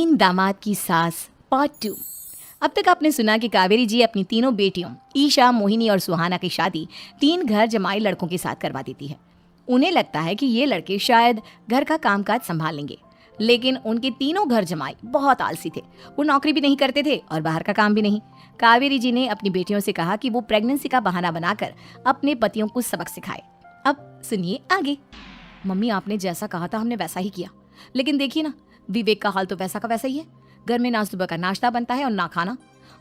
तीन दामाद की सास पार्ट 2। अब तक आपने सुना कि कावेरी जी अपनी तीनों बेटियों ईशा, मोहिनी और सुहाना की शादी 3 घर जमाई लड़कों के साथ करवा देती है। उन्हें लगता है कि ये लड़के शायद घर का कामकाज संभाल लेंगे, लेकिन उनके तीनों घर जमाई बहुत आलसी थे। वो नौकरी भी नहीं करते थे और बाहर का काम भी नहीं। कावेरी जी ने अपनी बेटियों से कहा कि वो प्रेगनेंसी का बहाना बनाकर अपने पतियों को सबक सिखाए। अब सुनिए आगे। मम्मी, आपने जैसा कहा था हमने वैसा ही किया, लेकिन देखिए ना, विवेक का हाल तो वैसा का वैसा ही है। घर में ना सुबह का नाश्ता बनता है और ना खाना।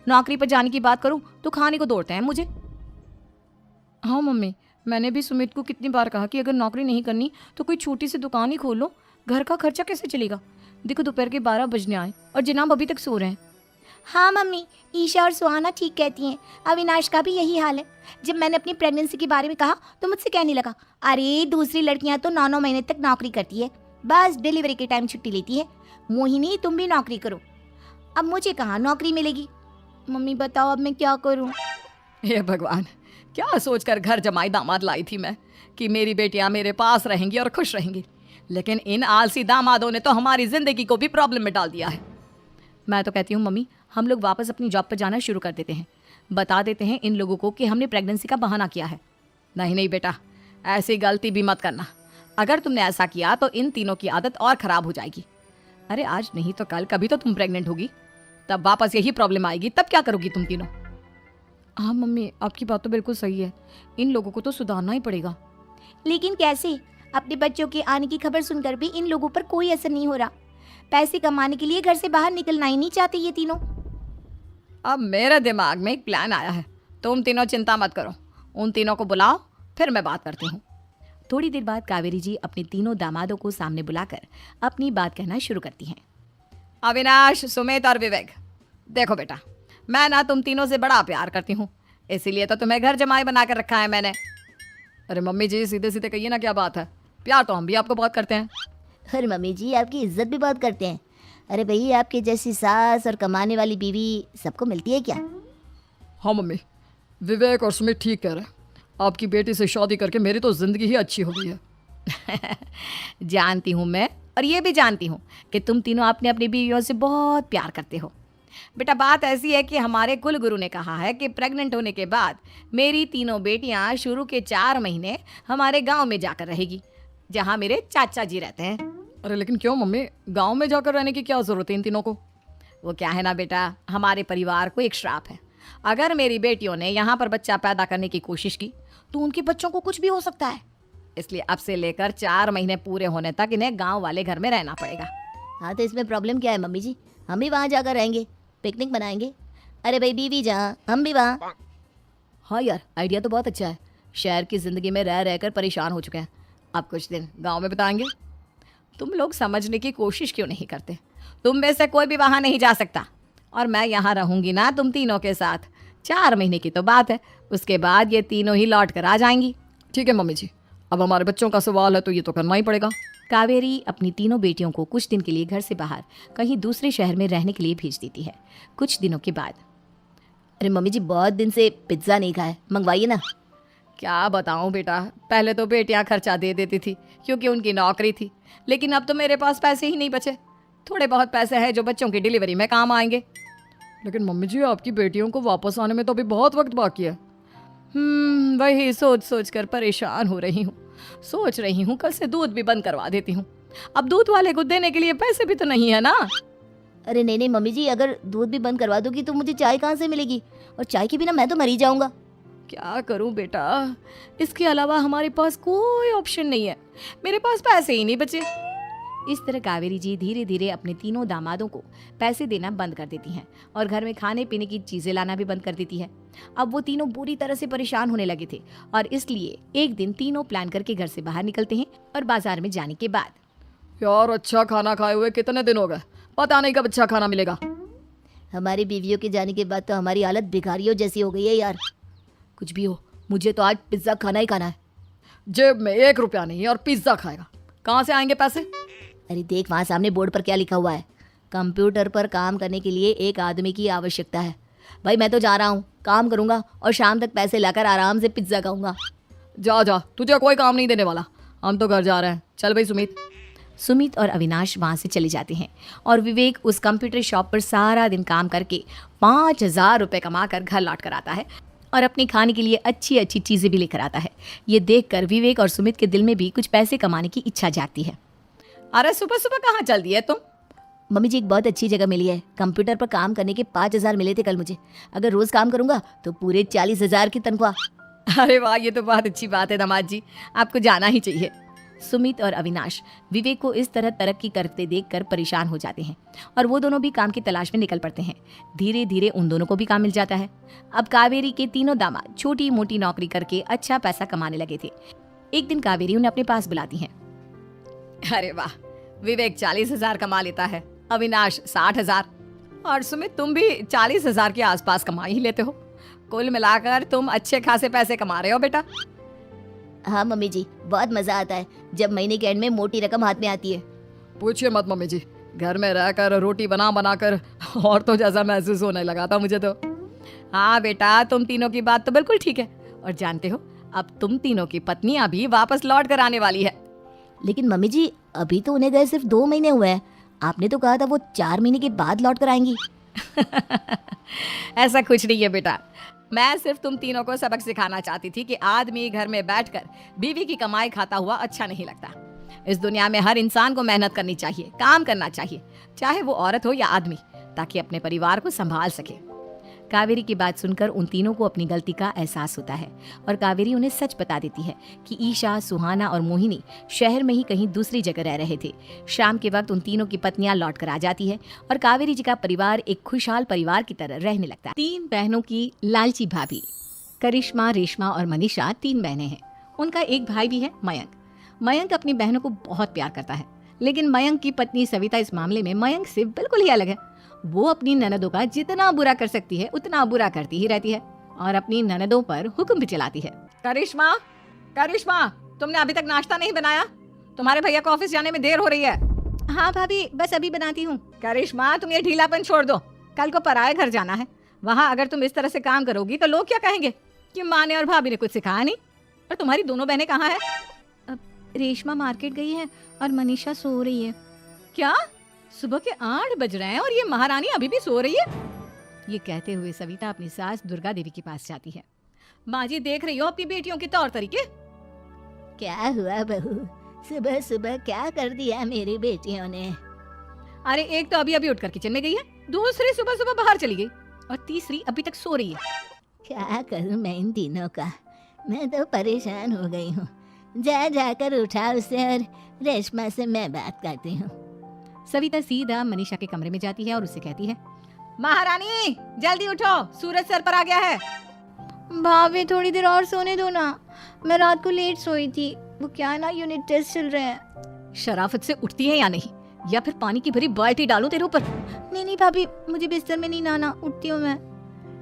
नौकरी पर जाने की बात करूं तो खाने को दौड़ते हैं मुझे। हाँ मम्मी, मैंने भी सुमित को कितनी बार कहा कि अगर नौकरी नहीं करनी तो कोई छोटी सी दुकान ही खोल लो। घर का खर्चा कैसे चलेगा? देखो दोपहर के 12 बजने आए और जनाब अभी तक सो रहे हैं। हाँ मम्मी, ईशा और सुहाना ठीक कहती हैं। अविनाश का भी यही हाल है। जब मैंने अपनी प्रेगनेंसी के बारे में कहा तो मुझसे कहने लगा, अरे दूसरी लड़कियां तो 9-9 महीने तक नौकरी करती है, बस डिलीवरी के टाइम छुट्टी लेती है। मोहिनी, तुम भी नौकरी करो। अब मुझे कहाँ नौकरी मिलेगी? मम्मी बताओ अब मैं क्या करूँ? हे भगवान, क्या सोचकर घर जमाई दामाद लाई थी मैं कि मेरी बेटियां मेरे पास रहेंगी और खुश रहेंगी, लेकिन इन आलसी दामादों ने तो हमारी जिंदगी को भी प्रॉब्लम में डाल दिया है। मैं तो कहती हूँ मम्मी, हम लोग वापस अपनी जॉब पर जाना शुरू कर देते हैं। बता देते हैं इन लोगों को कि हमने प्रेगनेंसी का बहाना किया है। नहीं नहीं बेटा, ऐसी गलती भी मत करना। अगर तुमने ऐसा किया तो इन तीनों की आदत और खराब हो जाएगी। अरे आज नहीं तो कल कभी तो तुम प्रेग्नेंट होगी, तब वापस यही प्रॉब्लम आएगी। तब क्या करोगी तुम तीनों? हाँ मम्मी, आपकी बात तो बिल्कुल सही है। इन लोगों को तो सुधारना ही पड़ेगा। लेकिन कैसे? अपने बच्चों के आने की खबर सुनकर भी इन लोगों पर कोई असर नहीं हो रहा। पैसे कमाने के लिए घर से बाहर निकलना ही नहीं चाहते ये तीनों। अब मेरे दिमाग में एक प्लान आया है। तुम तीनों चिंता मत करो, उन तीनों को बुलाओ, फिर मैं बात करती हूँ। थोड़ी देर बाद कावेरी जी अपने तीनों दामादों को सामने बुलाकर अपनी बात कहना शुरू करती हैं। अविनाश, सुमित और विवेक, देखो बेटा, मैं ना तुम तीनों से बड़ा प्यार करती हूँ, इसीलिए तो तुम्हें घर जमाई बना कर रखा है मैंने। अरे मम्मी जी, सीधे सीधे कहिए ना, क्या बात है? प्यार तो हम भी आपको बहुत करते हैं। अरे मम्मी जी, आपकी इज्जत भी बहुत करते हैं। अरे भैया, आपके जैसी सास और कमाने वाली बीवी सबको मिलती है क्या? हाँ मम्मी, विवेक और सुमित ठीक कह रहे हैं। आपकी बेटी से शादी करके मेरी तो जिंदगी ही अच्छी हो गई है। जानती हूँ मैं, और ये भी जानती हूँ कि तुम तीनों अपने अपनी बीवियों से बहुत प्यार करते हो। बेटा, बात ऐसी है कि हमारे कुल गुरु ने कहा है कि प्रेग्नेंट होने के बाद मेरी तीनों बेटियां शुरू के 4 महीने हमारे गांव में जाकर रहेगी, जहां मेरे चाचा जी रहते हैं। अरे लेकिन क्यों मम्मी, गांव में जाकर रहने की क्या जरूरत है इन तीनों को? वो क्या है ना बेटा, हमारे परिवार को एक श्राप है। अगर मेरी बेटियों ने यहाँ पर बच्चा पैदा करने की कोशिश की तो उनके बच्चों को कुछ भी हो सकता है। इसलिए अब से लेकर 4 महीने पूरे होने तक इन्हें गाँव वाले घर में रहना पड़ेगा। हाँ तो इसमें प्रॉब्लम क्या है मम्मी जी? हम भी वहाँ जाकर रहेंगे, पिकनिक बनाएंगे। अरे भाई, बीवी जहाँ हम भी वहाँ। हाँ यार, आइडिया तो बहुत अच्छा है। शहर की ज़िंदगी में रह रहकर परेशान हो चुके हैं, अब कुछ दिन गांव में बिताएंगे। तुम लोग समझने की कोशिश क्यों नहीं करते? तुम में से कोई भी वहाँ नहीं जा सकता, और मैं यहाँ रहूँगी ना तुम तीनों के साथ। 4 महीने की तो बात है, उसके बाद ये तीनों ही लौट कर आ जाएंगी। ठीक है मम्मी जी, अब हमारे बच्चों का सवाल है तो ये तो करना ही पड़ेगा। कावेरी अपनी तीनों बेटियों को कुछ दिन के लिए घर से बाहर कहीं दूसरे शहर में रहने के लिए भेज देती है। कुछ दिनों के बाद, अरे मम्मी जी, बहुत दिन से पिज्ज़ा नहीं खाया, मंगवाइए ना। क्या बताऊं बेटा, पहले तो बेटियां खर्चा दे देती थी क्योंकि उनकी नौकरी थी, लेकिन अब तो मेरे पास पैसे ही नहीं बचे। थोड़े बहुत पैसे हैं जो बच्चों की डिलीवरी में काम आएंगे। लेकिन मम्मी जी, आपकी बेटियों को वापस आने में तो अभी बहुत वक्त बाकी है। वही सोच सोच कर परेशान हो रही हूँ। सोच रही हूँ कल से दूध भी बंद करवा देती हूँ। अब दूध वाले को देने के लिए पैसे भी तो नहीं है ना। अरे नहीं नहीं मम्मी जी, अगर दूध भी बंद करवा दोगी तो मुझे चाय कहाँ से मिलेगी? और चाय के बिना मैं तो मर ही जाऊंगा। क्या करूं बेटा, इसके अलावा हमारे पास कोई ऑप्शन नहीं है। मेरे पास पैसे ही नहीं बचे। इस तरह कावेरी जी धीरे धीरे अपने तीनों दामादों को पैसे देना बंद कर देती हैं और घर में खाने पीने की चीज़ें लाना भी बंद कर देती है। अब वो तीनों बुरी तरह से परेशान होने लगे थे, और इसलिए एक दिन तीनों प्लान करके घर से बाहर निकलते हैं। और बाजार में जाने के बाद, यार अच्छा खाना खाए हुए कितने दिन हो गए, पता नहीं कब अच्छा खाना मिलेगा। हमारी बीवियों के जाने के बाद तो हमारी हालत भिखारियों जैसी हो गई है यार। कुछ भी हो, मुझे तो आज पिज्ज़ा खाना ही खाना है। जेब में 1 रुपया नहीं है और पिज्ज़ा खाएगा, कहाँ से आएंगे पैसे? अरे देख, वहाँ सामने बोर्ड पर क्या लिखा हुआ है, कंप्यूटर पर काम करने के लिए एक आदमी की आवश्यकता है। भाई मैं तो जा रहा हूँ, काम करूँगा और शाम तक पैसे लाकर आराम से पिज्ज़ा खाऊंगा। जा जा, तुझे कोई काम नहीं देने वाला, हम तो घर जा रहे हैं। चल भाई सुमित। सुमित और अविनाश वहाँ से चले जाते हैं और विवेक उस कंप्यूटर शॉप पर सारा दिन काम करके 5,000 रुपये कमा कर घर लौट कर आता है और अपने खाने के लिए अच्छी अच्छी चीज़ें भी लेकर आता है। ये देखकर विवेक और सुमित के दिल में भी कुछ पैसे कमाने की इच्छा जागती है। अरे सुबह सुबह कहाँ चल दिए तुम? मम्मी जी एक बहुत अच्छी जगह मिली है। कंप्यूटर पर काम करने के 5,000 मिले थे कल मुझे। अगर रोज काम करूंगा तो पूरे 40,000 की तनख्वाह। अरे वाह, ये तो बहुत अच्छी बात है दामाद जी, आपको जाना ही चाहिए। सुमित और अविनाश विवेक को इस तरह तरक्की करते देखकर परेशान हो जाते हैं और वो दोनों भी काम की तलाश में निकल पड़ते हैं। धीरे धीरे उन दोनों को भी काम मिल जाता है। अब कावेरी के तीनों दामाद छोटी मोटी नौकरी करके अच्छा पैसा कमाने लगे थे। एक दिन कावेरी उन्हें अपने पास बुलाती है। अरे वाह, विवेक 40,000 कमा लेता है, अविनाश 60,000 और सुमित तुम भी 40,000 के आसपास कमा ही लेते हो। कुल मिलाकर तुम अच्छे खासे पैसे कमा रहे हो बेटा। हाँ मम्मी जी, बहुत मजा आता है जब महीने के एंड में मोटी रकम हाथ में आती है। पूछिए मत मम्मी जी, घर में रहकर रोटी बना बना कर और तो जैसा महसूस होने लगा था मुझे तो। हाँ बेटा, तुम तीनों की बात तो बिल्कुल ठीक है। और जानते हो, अब तुम तीनों की पत्नियां भी वापस लौट कर आने वाली है। लेकिन मम्मी जी अभी तो उन्हें गए सिर्फ 2 महीने हुए हैं। आपने तो कहा था वो 4 महीने के बाद लौट कर आएंगी। ऐसा कुछ नहीं है बेटा, मैं सिर्फ तुम तीनों को सबक सिखाना चाहती थी कि आदमी घर में बैठकर बीवी की कमाई खाता हुआ अच्छा नहीं लगता। इस दुनिया में हर इंसान को मेहनत करनी चाहिए, काम करना चाहिए, चाहे वो औरत हो या आदमी, ताकि अपने परिवार को संभाल सके। कावेरी की बात सुनकर उन तीनों को अपनी गलती का एहसास होता है और कावेरी उन्हें सच बता देती है कि ईशा, सुहाना और मोहिनी शहर में ही कहीं दूसरी जगह रह रहे थे। शाम के वक्त उन तीनों की पत्नियां लौट कर आ जाती है और कावेरी जी का परिवार एक खुशहाल परिवार की तरह रहने लगता है। 3 बहनों की लालची भाभी करिश्मा, रेशमा और मनीषा 3 बहनें हैं। उनका एक भाई भी है, मयंक। मयंक अपनी बहनों को बहुत प्यार करता है, लेकिन मयंक की पत्नी सविता इस मामले में मयंक से बिल्कुल ही अलग है। वो अपनी ननदों का जितना बुरा कर सकती है उतना बुरा करती ही रहती है और अपनी ननदों पर हुक्म भी चलाती है। करिश्मा, करिश्मा, तुमने अभी तक नाश्ता नहीं बनाया? तुम्हारे भैया को ऑफिस जाने में देर हो रही है। हाँ भाभी, बस अभी बनाती हूँ। करिश्मा, तुम ये ढीलापन छोड़ दो, कल को पराये घर जाना है। वहाँ अगर तुम इस तरह से काम करोगी तो लोग क्या कहेंगे कि माँ ने और भाभी ने कुछ सिखाया नहीं। और तुम्हारी दोनों बहनें कहाँ है? रेशमा मार्केट गई है और मनीषा सो रही है। क्या? सुबह के 8 बज रहे हैं और ये महारानी अभी भी सो रही है? ये कहते हुए सविता अपनी सास दुर्गा देवी के पास जाती है। माँ जी, देख रही हो अपनी बेटियों के तौर तरीके? क्या हुआ बहू, सुबह सुबह क्या कर दिया मेरी बेटियों ने? अरे एक तो अभी अभी उठकर किचन में गई है, दूसरी सुबह सुबह बाहर चली गई और तीसरी अभी तक सो रही है। क्या करूं मैं इन तीनों का, मैं तो परेशान हो गई हूँ। जा जाकर उठा उसे और रेशमा से मैं बात करती हूँ। सविता सीधा मनीषा के कमरे में जाती है और उससे कहती है, महारानी जल्दी उठो, सूरज सर पर आ गया है। भाभी थोड़ी देर और सोने दो ना, मैं रात को लेट सोई थी। वो क्या ना यूनिट टेस्ट चल रहे हैं। शराफत से उठती है या नहीं, या फिर पानी की भरी बाल्टी डालूं तेरे ऊपर? नहीं नहीं भाभी, मुझे बिस्तर में नहीं नहाना, उठती हूँ मैं।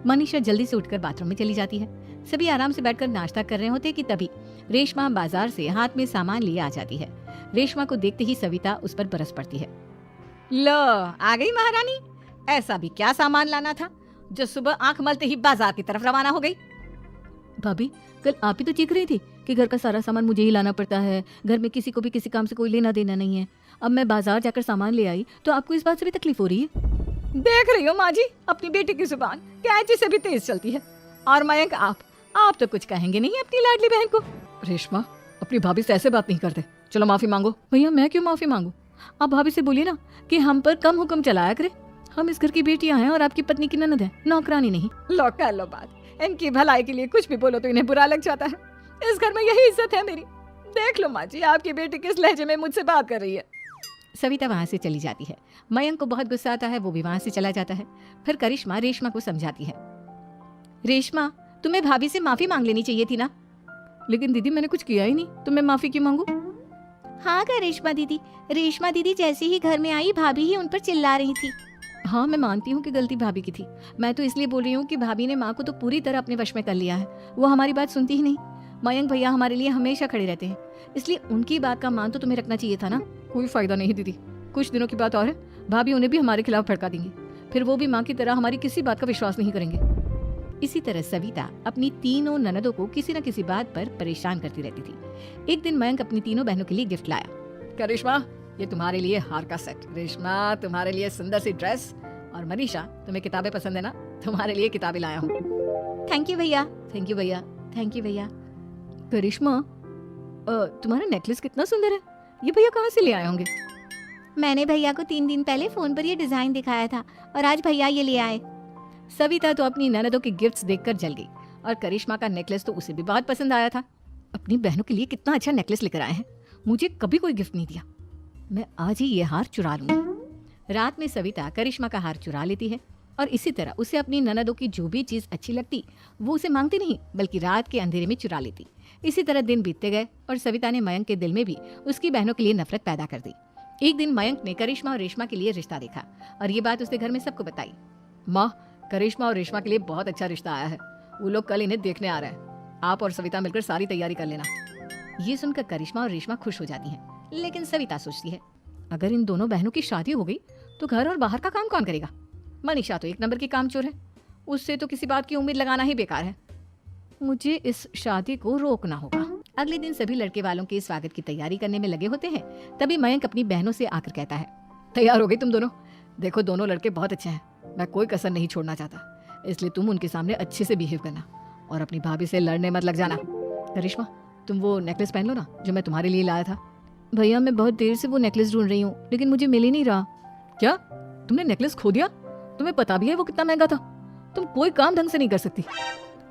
मनीषा जल्दी से उठकर बाथरूम में चली जाती है। सभी आराम से बैठकर नाश्ता कर रहे होते कि तभी रेशमा बाजार से हाथ में सामान लिए आ जाती है। रेशमा को देखते ही सविता उस पर बरस पड़ती है। लो, आ गई महारानी। ऐसा भी क्या सामान लाना था जो सुबह आंख मलते ही बाजार की तरफ रवाना हो गई? भाभी, कल आप ही तो चीख रही थी कि घर का सारा सामान मुझे ही लाना पड़ता है, घर में किसी को भी किसी काम से कोई लेना देना नहीं है। अब मैं बाजार जाकर सामान ले आई तो आपको इस बात से भी तकलीफ हो रही है? देख रही हो माँ जी, अपनी बेटी की जुबान कैंची से भी तेज चलती है। और मयंक, आप तो कुछ कहेंगे नहीं अपनी लाडली बहन को। रेशमा, अपनी भाभी से ऐसे बात नहीं करते, चलो माफी मांगो। भैया, मैं क्यों माफी मांगू? आप भाभी से बोलिए ना कि हम पर कम हुक्म चलाया करे। हम इस घर की बेटियां हैं और आपकी पत्नी की ननद है, नौकरानी नहीं। लो कर लो बात, इनकी भलाई के लिए कुछ भी बोलो तो इन्हें बुरा लग जाता है। इस घर में यही इज्जत है मेरी। देख लो माँ जी, आपकी बेटी किस लहजे में मुझसे बात कर रही है। सविता वहाँ से चली जाती है। मयंक को बहुत गुस्सा आता है, वो भी वहाँ से चला जाता है। फिर करिश्मा रेशमा को समझाती है, रेशमा, तुम्हें भाभी से माफी मांग लेनी चाहिए थी ना। लेकिन दीदी, मैंने कुछ किया ही नहीं, तो मैं माफी क्यों मांगू? हाँ का रेशमा दीदी जैसे ही घर में आई भाभी ही उन पर चिल्ला रही थी। हाँ, मैं मानती हूँ कि गलती भाभी की थी। मैं तो इसलिए बोल रही हूँ कि भाभी ने माँ को तो पूरी तरह अपने वश में कर लिया है। वो हमारी बात सुनती ही नहीं। मयंक भैया हमारे लिए हमेशा खड़े रहते हैं, इसलिए उनकी बात का मान तो तुम्हें रखना चाहिए था ना। कोई फायदा नहीं दीदी, कुछ दिनों की बात और है, भाभी उन्हें भी हमारे खिलाफ भड़का देंगी। फिर वो भी माँ की तरह हमारी किसी बात का विश्वास नहीं करेंगे। इसी तरह सविता अपनी तीनों ननदों को किसी न किसी बात पर परेशान करती रहती थी। एक दिन मयंक अपनी तीनों बहनों के लिए गिफ्ट लाया। करिश्मा, ये तुम्हारे लिए हार का सेट, रेशमा तुम्हारे लिए सुंदर सी ड्रेस, और मनीषा तुम्हें किताबें पसंद है ना, तुम्हारे लिए किताबें लाया हूँ। थैंक यू भैया। थैंक यू भैया, थैंक यू भैया। करिश्मा, तुम्हारा नेकलेस कितना सुंदर है, ये भैया कहाँ से ले आए होंगे? मैंने भैया को 3 दिन पहले फोन पर ये डिजाइन दिखाया था और आज भैया ये ले आए। सविता तो अपनी ननदों के गिफ्ट्स देखकर जल गई, और करिश्मा का नेकलेस तो उसे भी बहुत पसंद आया था। अपनी बहनों के लिए कितना अच्छा नेकलेस लेकर आए हैं, मुझे कभी कोई गिफ्ट नहीं दिया, मैं आज ही ये हार चुरा लूंगी। रात में सविता करिश्मा का हार चुरा लेती है, और इसी तरह उसे अपनी ननदों की जो भी चीज अच्छी लगती वो उसे मांगती नहीं, बल्कि रात के अंधेरे में चुरा लेती। इसी तरह दिन बीतते गए, और सविता ने मयंक के दिल में भी उसकी बहनों के लिए नफरत पैदा कर दी। एक दिन मयंक ने करिश्मा और रेशमा के लिए रिश्ता देखा, और ये बात उसने घर में सबको बताई। माँ, करिश्मा और रेशमा के लिए बहुत अच्छा रिश्ता आया है, वो लोग कल इन्हें देखने आ रहे हैं, आप और सविता मिलकर सारी तैयारी कर लेना। ये सुनकर करिश्मा और रेशमा खुश हो जाती हैं, लेकिन सविता सोचती है, अगर इन दोनों बहनों की शादी हो गई तो घर और बाहर का काम कौन करेगा? मनीषा तो 1 नंबर की कामचोर है, उससे तो किसी बात की उम्मीद लगाना ही बेकार है, मुझे इस शादी को रोकना होगा। अगले दिन सभी लड़के वालों के स्वागत की तैयारी करने में लगे होते हैं। तभी मयंक अपनी बहनों से आकर कहता है, तैयार हो गई तुम दोनों? देखो दोनों लड़के बहुत अच्छे हैं, मैं कोई कसर नहीं छोड़ना चाहता, इसलिए तुम उनके सामने अच्छे से बिहेव करना, और अपनी भाभी से लड़ने मत लग जाना। करिश्मा, तुम वो नेकलेस पहन लो ना जो मैं तुम्हारे लिए लाया था। भैया, मैं बहुत देर से वो नेकलेस ढूंढ रही हूँ, लेकिन मुझे मिल ही नहीं रहा। क्या तुमने नेकलेस खो दिया? तुम्हें पता भी है वो कितना महंगा था, तुम कोई काम ढंग से नहीं कर सकती।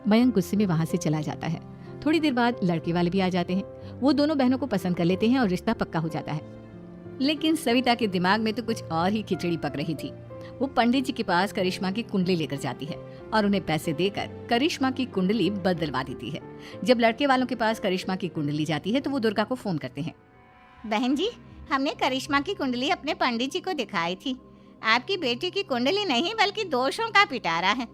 मयंक गुस्से में वहां से चला जाता है। थोड़ी देर बाद लड़के वाले भी आ जाते हैं, वो दोनों बहनों को पसंद कर लेते हैं और रिश्ता पक्का हो जाता है। लेकिन सविता के दिमाग में तो कुछ और ही खिचड़ी पक रही थी। वो पंडित जी के पास करिश्मा की कुंडली लेकर जाती है और उन्हें पैसे देकर करिश्मा की कुंडली बदलवा देती है। जब लड़के वालों के पास करिश्मा की कुंडली जाती है तो वो दुर्गा को फोन करते हैं। बहन जी, हमने करिश्मा की कुंडली अपने पंडित जी को दिखाई थी। आपकी बेटी की कुंडली नहीं बल्कि दोषों का पिटारा है।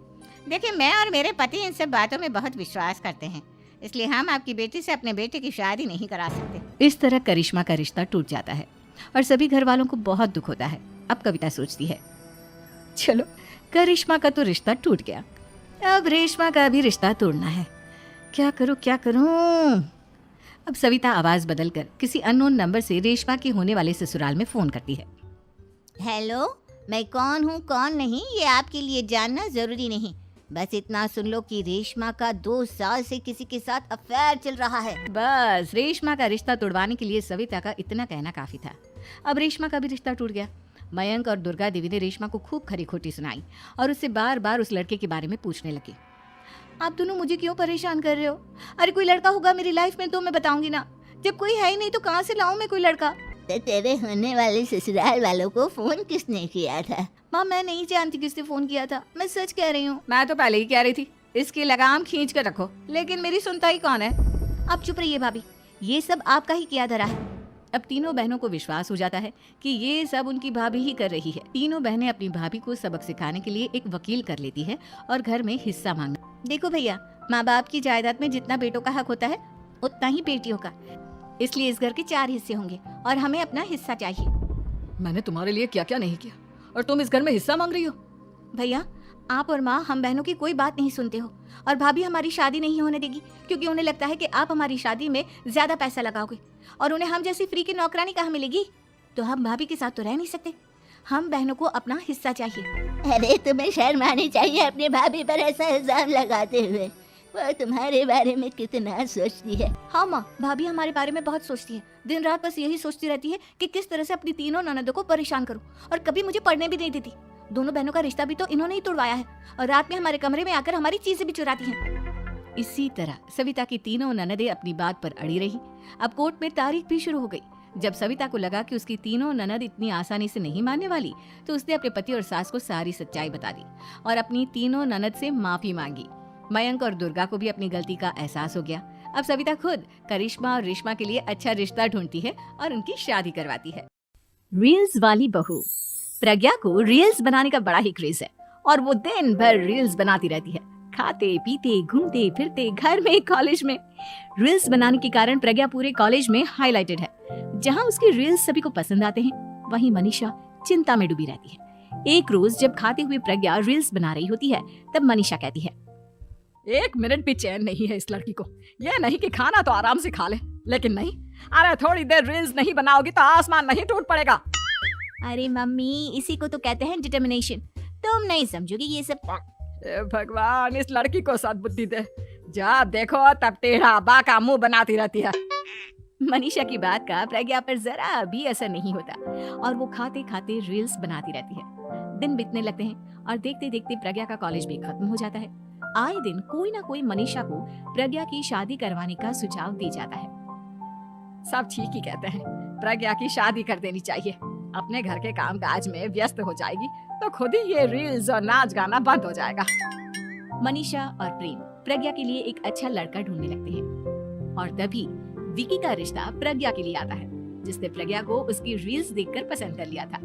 देखिए, मैं और मेरे पति इन सब बातों में बहुत विश्वास करते हैं, इसलिए हम आपकी बेटी से अपने बेटे की शादी नहीं करा सकते। इस तरह करिश्मा का रिश्ता टूट जाता है और सभी घर वालों को बहुत दुख होता है। अब कविता सोचती है, चलो करिश्मा का तो रिश्ता टूट गया, अब रेशमा का भी रिश्ता तोड़ना है, क्या करूं क्या करूं। अब सविता आवाज बदलकर किसी अननोन नंबर से रेशमा के होने वाले ससुराल में फोन करती है। हेलो, मैं कौन हूँ कौन नहीं ये आपके लिए जानना जरूरी नहीं, बस इतना सुन लो कि रेशमा का 2 साल से किसी के साथ अफेयर चल रहा है। बस रेशमा का रिश्ता तोड़वाने के लिए सविता का इतना कहना काफी था। अब रेशमा का भी रिश्ता टूट गया। मयंक और दुर्गा देवी ने रेशमा को खूब खरी खोटी सुनाई और उससे बार बार उस लड़के के बारे में पूछने लगी। आप दोनों मुझे क्यों परेशान कर रहे हो? अरे कोई लड़का होगा मेरी लाइफ में तो मैं बताऊंगी ना, जब कोई है ही नहीं तो कहाँ से लाऊं मैं कोई लड़का? तो तेरे होने वाले ससुराल वालों को फोन किसने किया था? माँ, मैं नहीं जानती किसने फोन किया था, मैं सच कह रही हूँ। मैं तो पहले ही कह रही थी इसकी लगाम खींच कर रखो, लेकिन मेरी सुनता ही कौन है। आप चुप रहिए भाभी, ये सब आपका ही किया धरा है। अब तीनों बहनों को विश्वास हो जाता है कि ये सब उनकी भाभी ही कर रही है। तीनों बहनें अपनी भाभी को सबक सिखाने के लिए एक वकील कर लेती है और घर में हिस्सा मांगना। देखो भैया, माँ बाप की जायदाद में जितना बेटों का हक होता है उतना ही बेटियों का, इसलिए इस घर के 4 हिस्से होंगे और हमें अपना हिस्सा चाहिए। मैंने तुम्हारे लिए क्या क्या नहीं किया और तुम इस घर में हिस्सा मांग रही हो? भैया, आप और माँ हम बहनों की कोई बात नहीं सुनते हो, और भाभी हमारी शादी नहीं होने देगी क्योंकि उन्हें लगता है कि आप हमारी शादी में ज्यादा पैसा लगाओगे और उन्हें हम जैसी फ्री की नौकरानी कहाँ मिलेगी। तो हम भाभी के साथ तो रह नहीं सकते, हम बहनों को अपना हिस्सा चाहिए। अरे तुम्हें शर्म आनी चाहिए अपनी भाभी पर ऐसा इल्जाम लगाते हुए, वो तुम्हारे बारे में कितना सोचती है। हाँ माँ, भाभी हमारे बारे में बहुत सोचती है, दिन रात बस यही सोचती रहती है कि किस तरह से अपनी तीनों ननदों को परेशान करूं, और कभी मुझे पढ़ने भी नहीं देती। दोनों बहनों का रिश्ता भी तो इन्होंने ही तोड़वाया है और रात में हमारे कमरे में आकर हमारी चीजें भी चुराती हैं। इसी तरह सविता की तीनों ननदें अपनी बात पर अड़ी रही। अब कोर्ट में तारीख भी शुरू हो गई। जब सविता को लगा कि उसकी तीनों ननद इतनी आसानी से नहीं मानने वाली, तो उसने अपने पति और सास को सारी सच्चाई बता दी और अपनी तीनों ननद से माफी मांगी। मयंक और दुर्गा को भी अपनी गलती का एहसास हो गया। अब सविता खुद करिश्मा और रेशमा के लिए अच्छा रिश्ता ढूंढती है और उनकी शादी करवाती है। रील्स वाली बहू। प्रज्ञा को रील्स बनाने का बड़ा ही क्रेज है और वो दिन भर रील्स बनाती रहती है, खाते पीते घूमते फिरते, घर में कॉलेज में। रील्स बनाने के कारण प्रज्ञा पूरे कॉलेज में हाईलाइटेड है। जहाँ उसकी रील्स सभी को पसंद आते हैं, वहीं मनीषा चिंता में डूबी रहती है। एक रोज जब खाते हुए प्रज्ञा रील्स बना रही होती है, तब मनीषा कहती है, 1 मिनट भी चैन नहीं है इस लड़की को, यह नहीं कि खाना तो आराम से खा ले, लेकिन नहीं, अरे थोड़ी देर रील्स नहीं बनाओगी तो आसमान नहीं टूट पड़ेगा। अरे मम्मी, इसी को तो कहते हैं डिटर्मिनेशन। तुम नहीं समझोगी ये सब। ए भगवान, इस लड़की को सद्बुद्धि दे। जब देखो तब टेढ़ा बाका मुंह बनाती रहती है। मनीषा की बात का प्रज्ञा पर जरा भी असर नहीं होता और वो खाते खाते रील्स बनाती रहती है। दिन बीतने लगते हैं और देखते देखते प्रज्ञा का कॉलेज भी खत्म हो जाता है। आए दिन कोई ना कोई मनीषा को प्रज्ञा की शादी करवाने का सुझाव दे जाता है। सब ठीक ही कहते हैं, प्रज्ञा की शादी कर देनी चाहिए। अपने घर के कामकाज में व्यस्त हो जाएगी तो खुद ही ये रील्स और नाच गाना बंद हो जाएगा। मनीषा और प्रेम प्रज्ञा के लिए एक अच्छा लड़का ढूंढने लगते हैं और तभी विकी का रिश्ता प्रज्ञा के लिए आता है, जिसने प्रज्ञा को उसकी रील्स देखकर पसंद कर लिया था।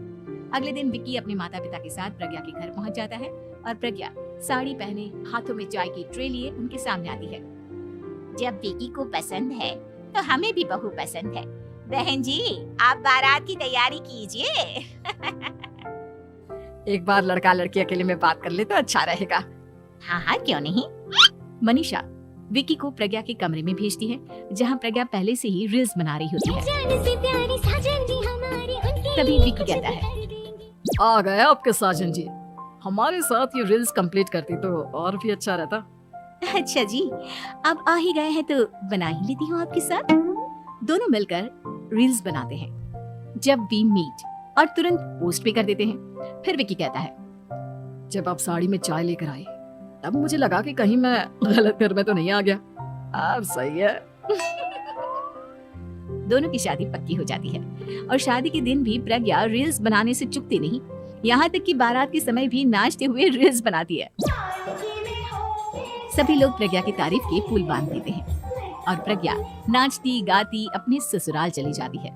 अगले दिन विकी अपने माता पिता के साथ प्रज्ञा के घर पहुंच जाता है और प्रज्ञा साड़ी पहने हाथों में चाय की ट्रे लिए उनके सामने आती है। जब विकी को पसंद है तो हमें भी बहू पसंद है। बहन जी, आप बारात की तैयारी कीजिए। एक बार लड़का लड़की अकेले में बात कर ले तो अच्छा रहेगा। हाँ हाँ, क्यों नहीं। मनीषा विकी को प्रज्ञा के कमरे में भेजती है, जहां प्रज्ञा पहले से ही रील्स बना रही होती है। तभी विकी कहता है, आ गए आपके साजन जी। हमारे साथ ये रील्स कंप्लीट करती तो और भी अच्छा रहता। अच्छा जी, अब आ ही गए हैं तो बना ही लेती हूँ आपके साथ। दोनों मिलकर रील्स बनाते हैं। जब वी मीट और तुरंत पोस्ट भी कर देते हैं। फिर विकी कहता है, जब आप साड़ी में चाय लेकर आई तब मुझे लगा कि कहीं मैं गलत घर में तो नहीं आ गया। अब सही है। दोनों की शादी पक्की हो जाती है और शादी के दिन भी प्रज्ञा रील्स बनाने से चूकती नहीं। यहाँ तक कि बारात के समय भी नाचते हुए रील्स बनाती है। सभी लोग प्रज्ञा की तारीफ के पुल बांध देते हैं और प्रज्ञा नाचती गाती अपने ससुराल चली जाती है।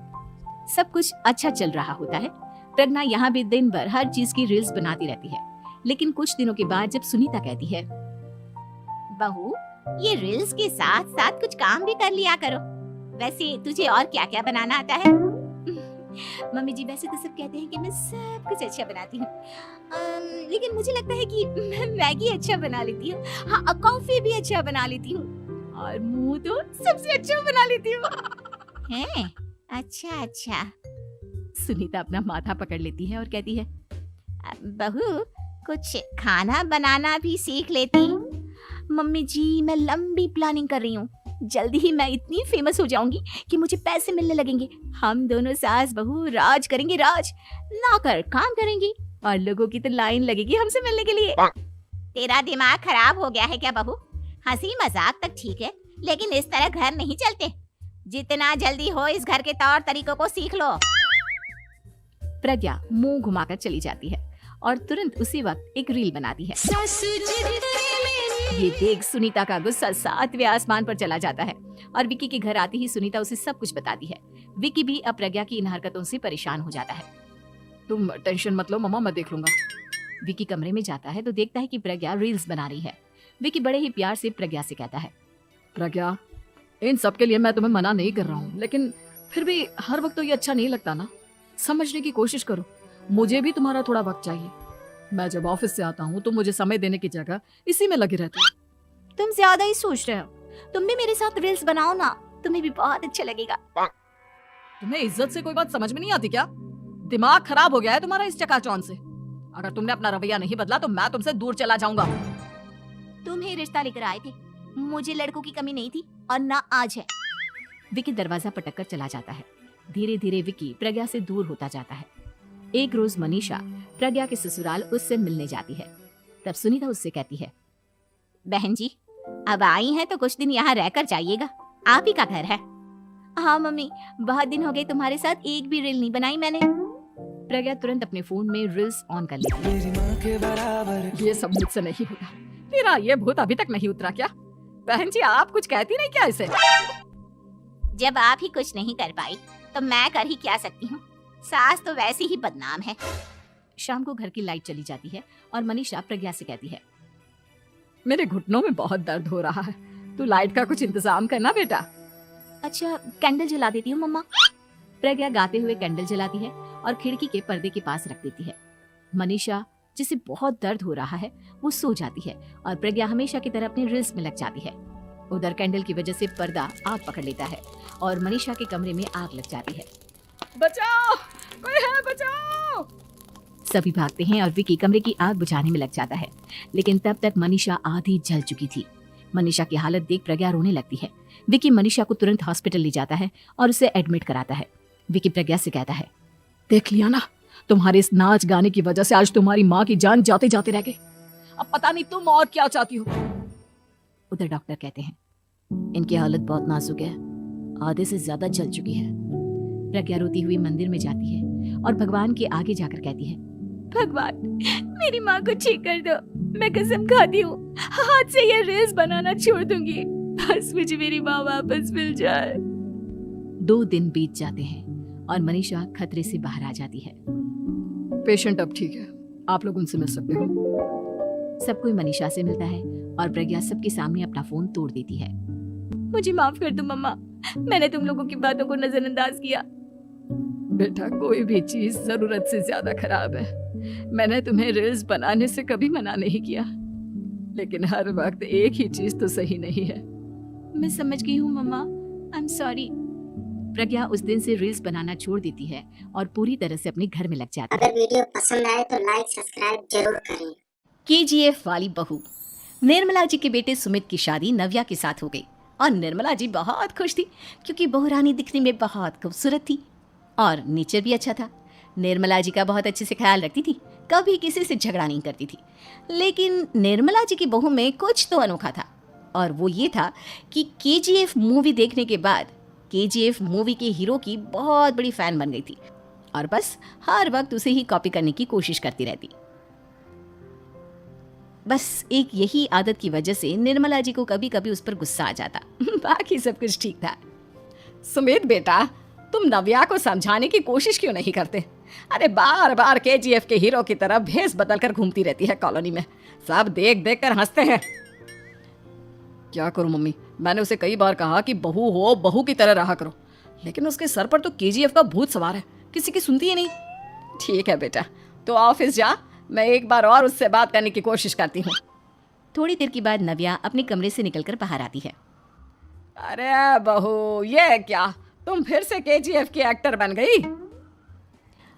सब कुछ अच्छा चल रहा होता है। प्रज्ञा यहाँ भी दिन भर हर चीज की रील्स बनाती रहती है। लेकिन कुछ दिनों के बाद जब सुनीता कहती है, बहू, ये रील्स के साथ साथ कुछ काम भी कर लिया करो। वैसे तुझे और क्या क्या बनाना आता है? मम्मी जी, वैसे तो सब कहते हैं कि मैं सब कुछ अच्छा बनाती हूँ, लेकिन मुझे लगता है कि मैं मैगी अच्छा बना लेती हूँ। हाँ, कॉफी भी अच्छा बना लेती हूँ और मुंह तो सबसे अच्छा बना लेती हूँ। हैं? अच्छा अच्छा। सुनीता अपना माथा पकड़ लेती है और कहती है, बहू, कुछ खाना बनाना भी सीख लेती। मम्मी जी, मैं लंबी प्लानिंग कर रही हूँ। जल्दी ही मैं इतनी फेमस हो जाऊंगी कि मुझे पैसे मिलने लगेंगे। हम दोनों सास बहू राज करेंगे, राज नौकर काम करेंगे और लोगों की तो लाइन लगेगी हमसे मिलने के लिए। तेरा दिमाग खराब हो गया है क्या बहू? हंसी मजाक तक ठीक है, लेकिन इस तरह घर नहीं चलते। जितना जल्दी हो इस घर के तौर तरीकों को सीख लो। प्रज्ञा मुंह घुमाकर चली जाती है और तुरंत उसी वक्त एक रील बनाती है। ये देख सुनीता का गुस्सा 7वें आसमान पर चला जाता है और विकी के घर आती ही सुनीता उसे सब कुछ बताती है। विकी भी अब प्रज्ञा की इन हरकतों से परेशान हो जाता है। तुम टेंशन मत लो मम्मा, मैं देख लूंगा। विकी कमरे में जाता है तो देखता है कि प्रज्ञा रील्स बना रही है। विकी बड़े ही प्यार से प्रज्ञा से कहता है, प्रज्ञा, इन सब के लिए मैं तुम्हें मना नहीं कर रहा हूँ, लेकिन फिर भी हर वक्त तो ये अच्छा नहीं लगता ना। समझने की कोशिश करो, मुझे भी तुम्हारा थोड़ा वक्त चाहिए। मैं जब ऑफिस से आता हूँ तो मुझे समय देने की जगह इसी में लगे रहते हो। तुम ज्यादा ही सोच रहे हो। तुम भी मेरे साथ रील्स बनाओ ना, तुम्हें भी बहुत अच्छा लगेगा। तुम्हें इज्जत से कोई बात समझ में नहीं आती क्या? दिमाग खराब हो गया है तुम्हारा इस चकाचौंध से। अगर तुमने अपना रवैया नहीं बदला तो मैं तुमसे दूर चला जाऊंगा। तुम्हें रिश्ता लेकर आए थे, मुझे लड़कों की कमी नहीं थी और ना आज है। विकी दरवाजा पटक कर चला जाता है। धीरे धीरे विकी प्रज्ञा से दूर होता जाता है। एक रोज मनीषा प्रज्ञा के ससुराल उससे मिलने जाती है। तब सुनीता उससे कहती है, बहन जी, अब आई हैं तो कुछ दिन यहाँ रहकर जाइएगा। आप ही का घर है। हाँ मम्मी, बहुत दिन हो गए तुम्हारे साथ एक भी रील नहीं बनाई मैंने। प्रज्ञा तुरंत अपने फोन में रील्स ऑन कर लेती है। ये सब मुझसे नहीं होगा। तेरा ये भूत अभी तक नहीं उतरा क्या? बहन जी, आप कुछ कहती नहीं क्या इसे? जब आप ही कुछ नहीं कर पाई तो मैं कर ही क्या सकती हूँ। सास तो वैसे ही बदनाम है। शाम को घर की लाइट चली जाती है और मनीषा प्रज्ञा से कहती है, मेरे घुटनों में बहुत दर्द हो रहा है, तू लाइट का कुछ इंतजाम करना बेटा। अच्छा, कैंडल जला देती हूँ मम्मा। प्रज्ञा गाते हुए कैंडल जलाती है और खिड़की के पर्दे के पास रख देती है। मनीषा, जिसे बहुत दर्द हो रहा है, वो सो जाती है और प्रज्ञा हमेशा की तरह अपने रील्स में लग जाती है। उधर कैंडल की वजह से पर्दा आग पकड़ लेता है और मनीषा के कमरे में आग लग जाती है। बचाओ, कोई है, बचाओ। सभी भागते हैं और विकी कमरे की आग बुझाने में लग जाता है, लेकिन तब तक मनीषा आधी जल चुकी थी। मनीषा की हालत देख प्रज्ञा रोने लगती है। विकी मनीषा को तुरंत हॉस्पिटल ले जाता है और उसे एडमिट कराता है। विकी प्रज्ञा से कहता है, देख लिया ना, तुम्हारे इस नाच गाने की वजह से आज तुम्हारी माँ की जान जाते जाते रह गई। अब पता नहीं तुम और क्या चाहती हो। उधर डॉक्टर कहते हैं, इनकी हालत बहुत नाजुक है, आधे से ज्यादा जल चुकी है। प्रज्ञा रोती हुई मंदिर में जाती है और भगवान के आगे जाकर कहती है, भगवान, मेरी माँ को ठीक कर दो। मैं कसम खाती हूँ, हाथ से ये रील्स बनाना छोड़ दूंगी। बस मुझे मेरी माँ वापस मिल जाए। 2 दिन बीत जाते हैं और मनीषा खतरे से बाहर आ जाती है। पेशेंट अब ठीक है, आप लोग उनसे मिल सकते हो। सब कोई मनीषा से मिलता है और प्रज्ञा सबके सामने अपना फोन तोड़ देती है। मुझे माफ कर दो मम्मा, मैंने तुम लोगों की बातों को नजरअंदाज किया। बेटा, कोई भी चीज जरूरत से ज्यादा खराब है। मैंने तुम्हें रील्स बनाने से कभी मना नहीं किया, लेकिन हर वक्त एक ही चीज तो सही नहीं है। मैं समझ गई हूँ मम्मा, आई एम सॉरी। प्रज्ञा उस दिन से रील्स बनाना छोड़ देती है और पूरी तरह से अपने घर में लग जाती है। अगर वीडियो पसंद आए तो लाइक सब्सक्राइब जरूर करें। KGF वाली बहू। निर्मला जी के बेटे सुमित की शादी नव्या के साथ हो गई और निर्मला जी बहुत खुश थी क्योंकि बहू रानी दिखने में बहुत खूबसूरत थी और नेचर भी अच्छा था। निर्मला जी का बहुत अच्छे से ख्याल रखती थी, कभी किसी से झगड़ा नहीं करती थी। लेकिन निर्मला जी की बहू में कुछ तो अनोखा था और वो ये था कि KGF मूवी देखने के बाद KGF मूवी के हीरो की बहुत बड़ी फैन बन गई थी और बस हर वक्त उसे ही कॉपी करने की कोशिश करती रहती। बस एक यही आदत की वजह से निर्मला जी को कभी कभी उस पर गुस्सा आ जाता। बाकी सब कुछ ठीक था। सुमित बेटा, तुम नव्या को समझाने की कोशिश क्यों नहीं करते? अरे बार बार KGF के हीरो की तरह भेस बदल कर घूमती रहती है कॉलोनी में, सब देख देख कर हंसते हैं। क्या करूं मम्मी, मैंने उसे कई बार कहा कि बहू हो, बहू की तरह रहा करो, लेकिन उसके सर पर तो KGF का भूत सवार है, किसी की सुनती ही नहीं। ठीक है बेटा, तो ऑफिस जा, मैं एक बार और उससे बात करने की कोशिश करती हूँ। थोड़ी देर के बाद नव्या अपने कमरे से निकलकर बाहर आती है। अरे बहू, ये क्या, तुम फिर से KGF की एक्टर बन गई?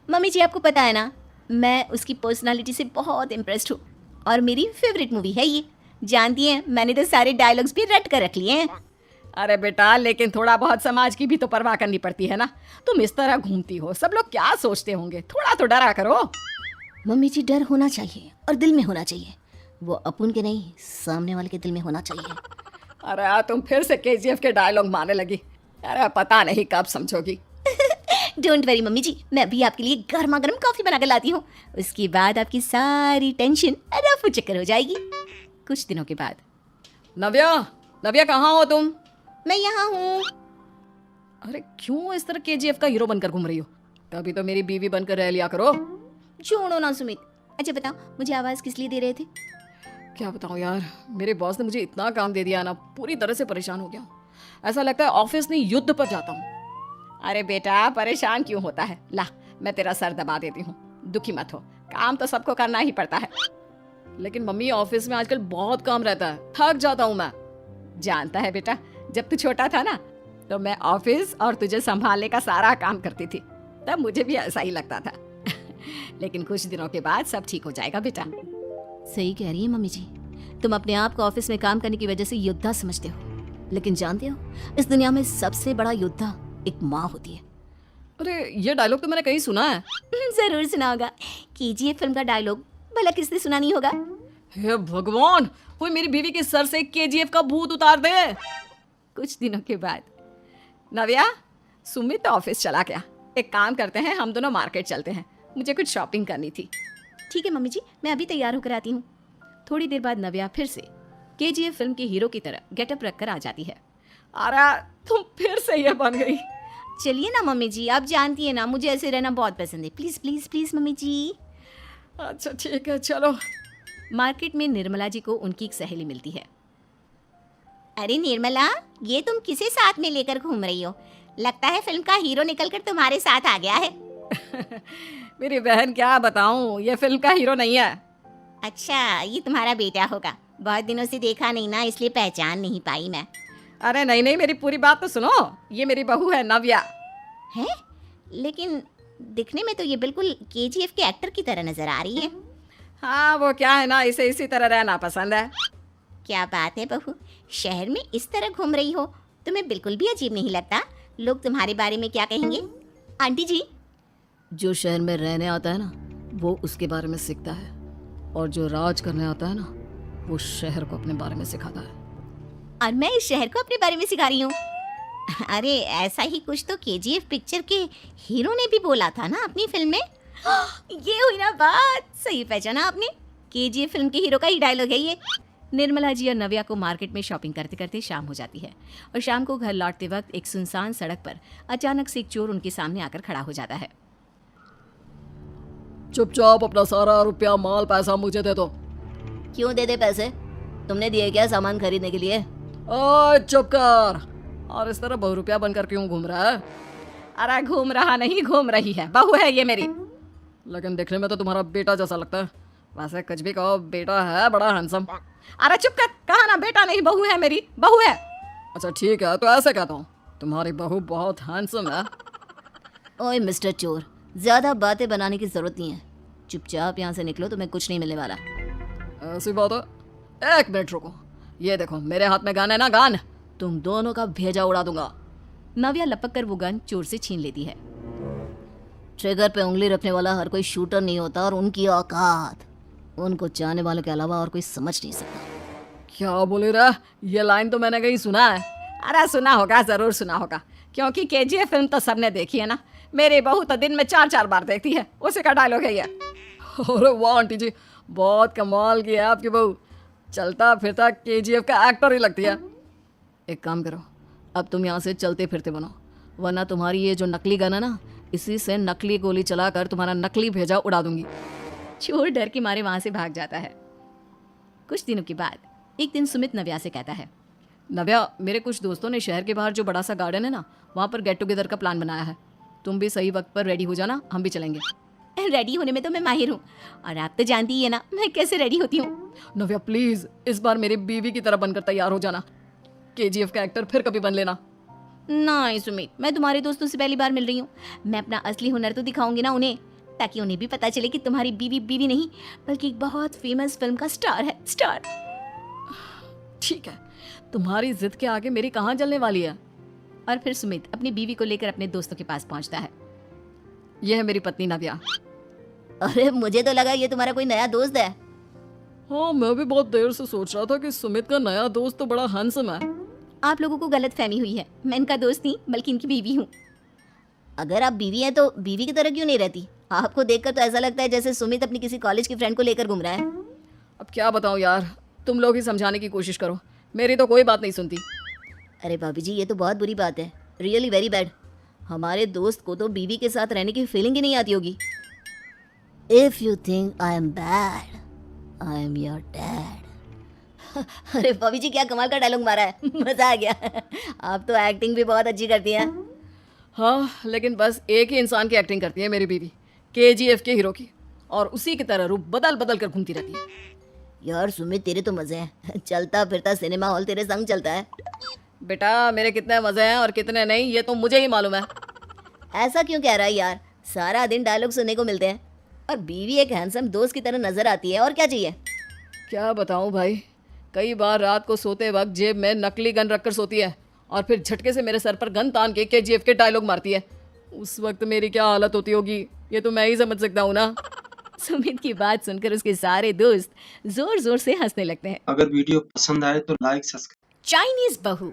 मम्मी जी, आपको पता है ना, मैं उसकी पर्सनालिटी से बहुत इम्प्रेस्ड हूँ और मेरी फेवरेट मूवी है ये। जानती हैं, मैंने तो सारे डायलॉग्स भी रट कर रख लिए हैं। अरे बेटा, लेकिन थोड़ा बहुत समाज की भी तो परवाह करनी पड़ती है ना। तुम इस तरह घूमती हो, सब लोग क्या सोचते होंगे, थोड़ा तो डरा करो। मम्मी जी, डर होना चाहिए और दिल में होना चाहिए, वो अपन के नहीं, सामने वाले के दिल में होना चाहिए। अरे तुम फिर से KGF के डायलॉग मारने लगी। अरे पता नहीं कब समझोगी। डोंट वरी मम्मी जी, मैं अभी आपके लिए गर्मा गर्म कॉफी बना कर लाती हूँ, उसके बाद आपकी सारी टेंशन रफू चक्कर हो जाएगी। कुछ दिनों के बाद, नव्या, नव्या कहाँ हो तुम? मैं यहाँ हूँ। अरे क्यों इस तरह KGF का हीरो बनकर घूम रही हो? कभी तो मेरी बीवी बनकर रह लिया करो। छोड़ो ना सुमित। अच्छा बताओ, मुझे आवाज किस लिए दे रहे थे? क्या बताऊं यार, मेरे बॉस ने मुझे इतना काम दे दिया ना, पूरी तरह से परेशान हो गया हूं। ऐसा लगता है ऑफिस नहीं युद्ध पर जाता हूँ। अरे बेटा, परेशान क्यों होता है, ला मैं तेरा सर दबा देती हूँ, दुखी मत हो, काम तो सबको करना ही पड़ता है। लेकिन मम्मी, ऑफिस में आजकल बहुत काम रहता है, थक जाता हूँ मैं। जानता है बेटा, जब तू छोटा था ना, तो मैं ऑफिस और तुझे संभालने का सारा काम करती थी, तब मुझे भी ऐसा ही लगता था। लेकिन कुछ दिनों के बाद सब ठीक हो जाएगा बेटा। सही कह रही है मम्मी जी, तुम अपने आप को ऑफिस में काम करने की वजह से योद्धा समझते हो, लेकिन जानते हो, इस दुनिया में सबसे बड़ा योद्धा एक माँ होती है। अरे ये डायलॉग तो मैंने कहीं सुना है। जरूर सुना होगा, KGF फिल्म का डायलॉग, भला किसने सुना नहीं होगा। हे भगवान, कोई मेरी बीवी के सर से KGF का भूत उतार दे। कुछ दिनों के बाद, नव्या, सुमित ऑफिस चला गया, एक काम करते हैं, हम दोनों मार्केट चलते हैं, मुझे कुछ शॉपिंग करनी थी। ठीक है मम्मी जी, मैं अभी तैयार होकर आती हूँ। थोड़ी देर बाद नव्या फिर से KGF फिल्म के हीरो की तरह गेटअप रखकर आ जाती है। अरे तुम फिर से ये बन गई। चलिए ना मम्मी जी, आप जानती है ना, मुझे ऐसे रहना बहुत पसंद है। प्लीज प्लीज प्लीज मम्मी जी। अच्छा ठीक है, चलो। मार्केट में निर्मला जी को उनकी एक सहेली मिलती है। अरे निर्मला, ये तुम किसे साथ में लेकर घूम रही हो? लगता है फिल्म का हीरो निकलकर तुम्हारे साथ आ गया है। मेरी बहन, क्या बताऊं, ये फिल्म का हीरो नहीं है। अच्छा, ये तुम्हारा बेटा होगा, बहुत दिनों से देखा नहीं ना, इसलिए पहचान नहीं पाई मैं। अरे नहीं नहीं, मेरी पूरी बात तो सुनो। ये मेरी बहू है नव्या। है, लेकिन दिखने में तो ये बिल्कुल केजीएफ के एक्टर की तरह नजर आ रही है। हाँ वो क्या है ना, इसे इसी तरह रहना पसंद है। क्या बात है बहू, शहर में इस तरह घूम रही हो, तुम्हें बिल्कुल भी अजीब नहीं लगता? लोग तुम्हारे बारे में क्या कहेंगे? आंटी जी, जो शहर में रहने आता है ना, वो उसके बारे में सीखता है, और जो राज करने आता है ना, वो शहर को अपने बारे में सिखाता है। और मैं इस शहर को अपने बारे में सिखा रही हूँ। अरे ऐसा ही कुछ तो केजीएफ पिक्चर के हीरो ने भी बोला था ना अपनी फिल्म में। ये हुई ना बात, सही पहचाना आपने, केजीएफ फिल्म के हीरो का ही डायलॉग है ये। निर्मला जी और नव्या को मार्केट में शॉपिंग करते करते शाम हो जाती है, और शाम को घर लौटते वक्त एक सुनसान सड़क पर अचानक से एक चोर उनके सामने आकर खड़ा हो जाता है। चुपचाप अपना सारा रुपया माल पैसा मुझे दे दो। क्यों दे दे पैसे? तुमने दिए क्या सामान खरीदने के लिए? ओए चुप कर। और इस तरह बहुरुपया बनकर क्यों घूम रहा है? अरे घूम रहा नहीं, घूम रही है, बहू है ये मेरी। लेकिन देखने में तो तुम्हारा बेटा जैसा लगता है। वैसे कुछ भी कहो, बेटा है बड़ा हैंडसम। अरे चुप कर, कहा ना बेटा नहीं, बहू है मेरी, बहू है। अच्छा ठीक है, तो ऐसे कहता हूँ, तुम्हारी बहू बहुत हैंडसम है। ओए मिस्टर चोर, ज्यादा बातें बनाने की जरूरत नहीं है, चुपचाप यहाँ से निकलो, तुम्हें कुछ नहीं मिलने वाला। ऐसी बात है? एक मिनट रुको, ये देखो मेरे हाथ में गन है ना, गन, तुम दोनों का भेजा उड़ा दूंगा। नव्या लपक कर वो गन चोर से छीन लेती है। ट्रिगर पे उंगली रखने वाला हर कोई शूटर नहीं होता, और उनकी औकात उनको चाहने वालों के अलावा और कोई समझ नहीं सकता। क्या बोले रे? ये लाइन तो मैंने कहीं सुना है। अरे सुना होगा, जरूर सुना होगा, क्योंकि केजीएफ फिल्म तो सबने देखी है ना। मेरी बहू तो दिन में 4-4 बार देखती है, उसी का डायलॉग है ये। अरे वाह आंटी जी, बहुत कमाल की है आपकी बहू, चलता फिरता केजीएफ का एक्टर ही लगती है। एक काम करो, अब तुम यहाँ से चलते फिरते बनो, वरना तुम्हारी ये जो नकली गन है ना, इसी से नकली गोली चलाकर तुम्हारा नकली भेजा उड़ा दूंगी। चोर डर के मारे वहां से भाग जाता है। कुछ दिनों के बाद एक दिन सुमित नव्या से कहता है, नव्या, मेरे कुछ दोस्तों ने शहर के बाहर जो बड़ा सा गार्डन है ना, वहाँ पर गेट टुगेदर का प्लान बनाया है। तुम भी सही वक्त पर रेडी हो जाना, हम भी चलेंगे। रेडी होने में तो मैं माहिर हूँ, और आप तो जानती ही है ना मैं कैसे रेडी होती हूँ। नव्या प्लीज, इस बार मेरी बीवी की तरह बनकर तैयार हो जाना। केजीएफ का एक्टर फिर कभी बन लेना। नहीं सुमित, मैं तुम्हारे दोस्तों से पहली बार मिल रही हूँ, मैं अपना असली हुनर तो दिखाऊंगी ना उन्हें, ताकि उन्हें भी पता चले कि तुम्हारी बीवी बीवी नहीं बल्कि एक बहुत फेमस फिल्म का स्टार है, स्टार। ठीक है, तुम्हारी जिद के आगे मेरी कहाँ जलने वाली है। और फिर सुमित अपनी बीवी को लेकर अपने दोस्तों के पास पहुंचता है। यह है मेरी पत्नी नव्या। अरे मुझे तो लगा ये तुम्हारा कोई नया दोस्त है। हाँ, मैं भी बहुत देर से सोच रहा था कि सुमित का नया दोस्त तो बड़ा हैंडसम है। आप लोगों को गलत फहमी हुई है, मैं इनका दोस्त नहीं बल्कि इनकी बीवी हूँ। अगर आप बीवी हैं तो बीवी की तरह क्यों नहीं रहती? आपको देखकर तो ऐसा लगता है जैसे सुमित अपनी किसी कॉलेज की फ्रेंड को लेकर घूम रहा है। अब क्या बताऊँ यार, तुम लोग ही समझाने की कोशिश करो, मेरी तो कोई बात नहीं सुनती। अरे भाभी जी, ये तो बहुत बुरी बात है, रियली वेरी बैड। हमारे दोस्त को तो बीवी के साथ रहने की फीलिंग ही नहीं आती होगी। If you think I am bad, I am your dad. अरे भाभी जी, क्या कमाल का डायलॉग मारा है, मजा आ गया। आप तो एक्टिंग भी बहुत अच्छी करती हैं। हाँ, लेकिन बस एक ही इंसान की एक्टिंग करती है मेरी बीवी, केजीएफ के हीरो की, और उसी की तरह रूप बदल बदल कर घूमती रहती है। यार सुमित, तेरे तो मजे हैं, चलता फिरता सिनेमा हॉल तेरे संग चलता है। बेटा, मेरे कितने मजे हैं और कितने नहीं, ये तो मुझे ही मालूम है। ऐसा क्यों कह रहा है यार, सारा दिन डायलॉग सुनने को मिलते हैं, और बीवी एक हैंडसम दोस्त की तरह नजर आती है, और क्या चाहिए? क्या बताऊं भाई, कई बार रात को सोते वक्त जेब में नकली गन रखकर सोती है, और फिर झटके से मेरे सर पर गन तान के केजीएफ के डायलॉग मारती है। उस वक्त मेरी क्या हालत होती होगी, ये तो मैं ही समझ सकता हूँ ना। सुमित की बात सुनकर उसके सारे दोस्त जोर जोर से हंसने लगते हैं। अगर वीडियो पसंद आए तो लाइक सब्सक्राइब। चाइनीज बहू,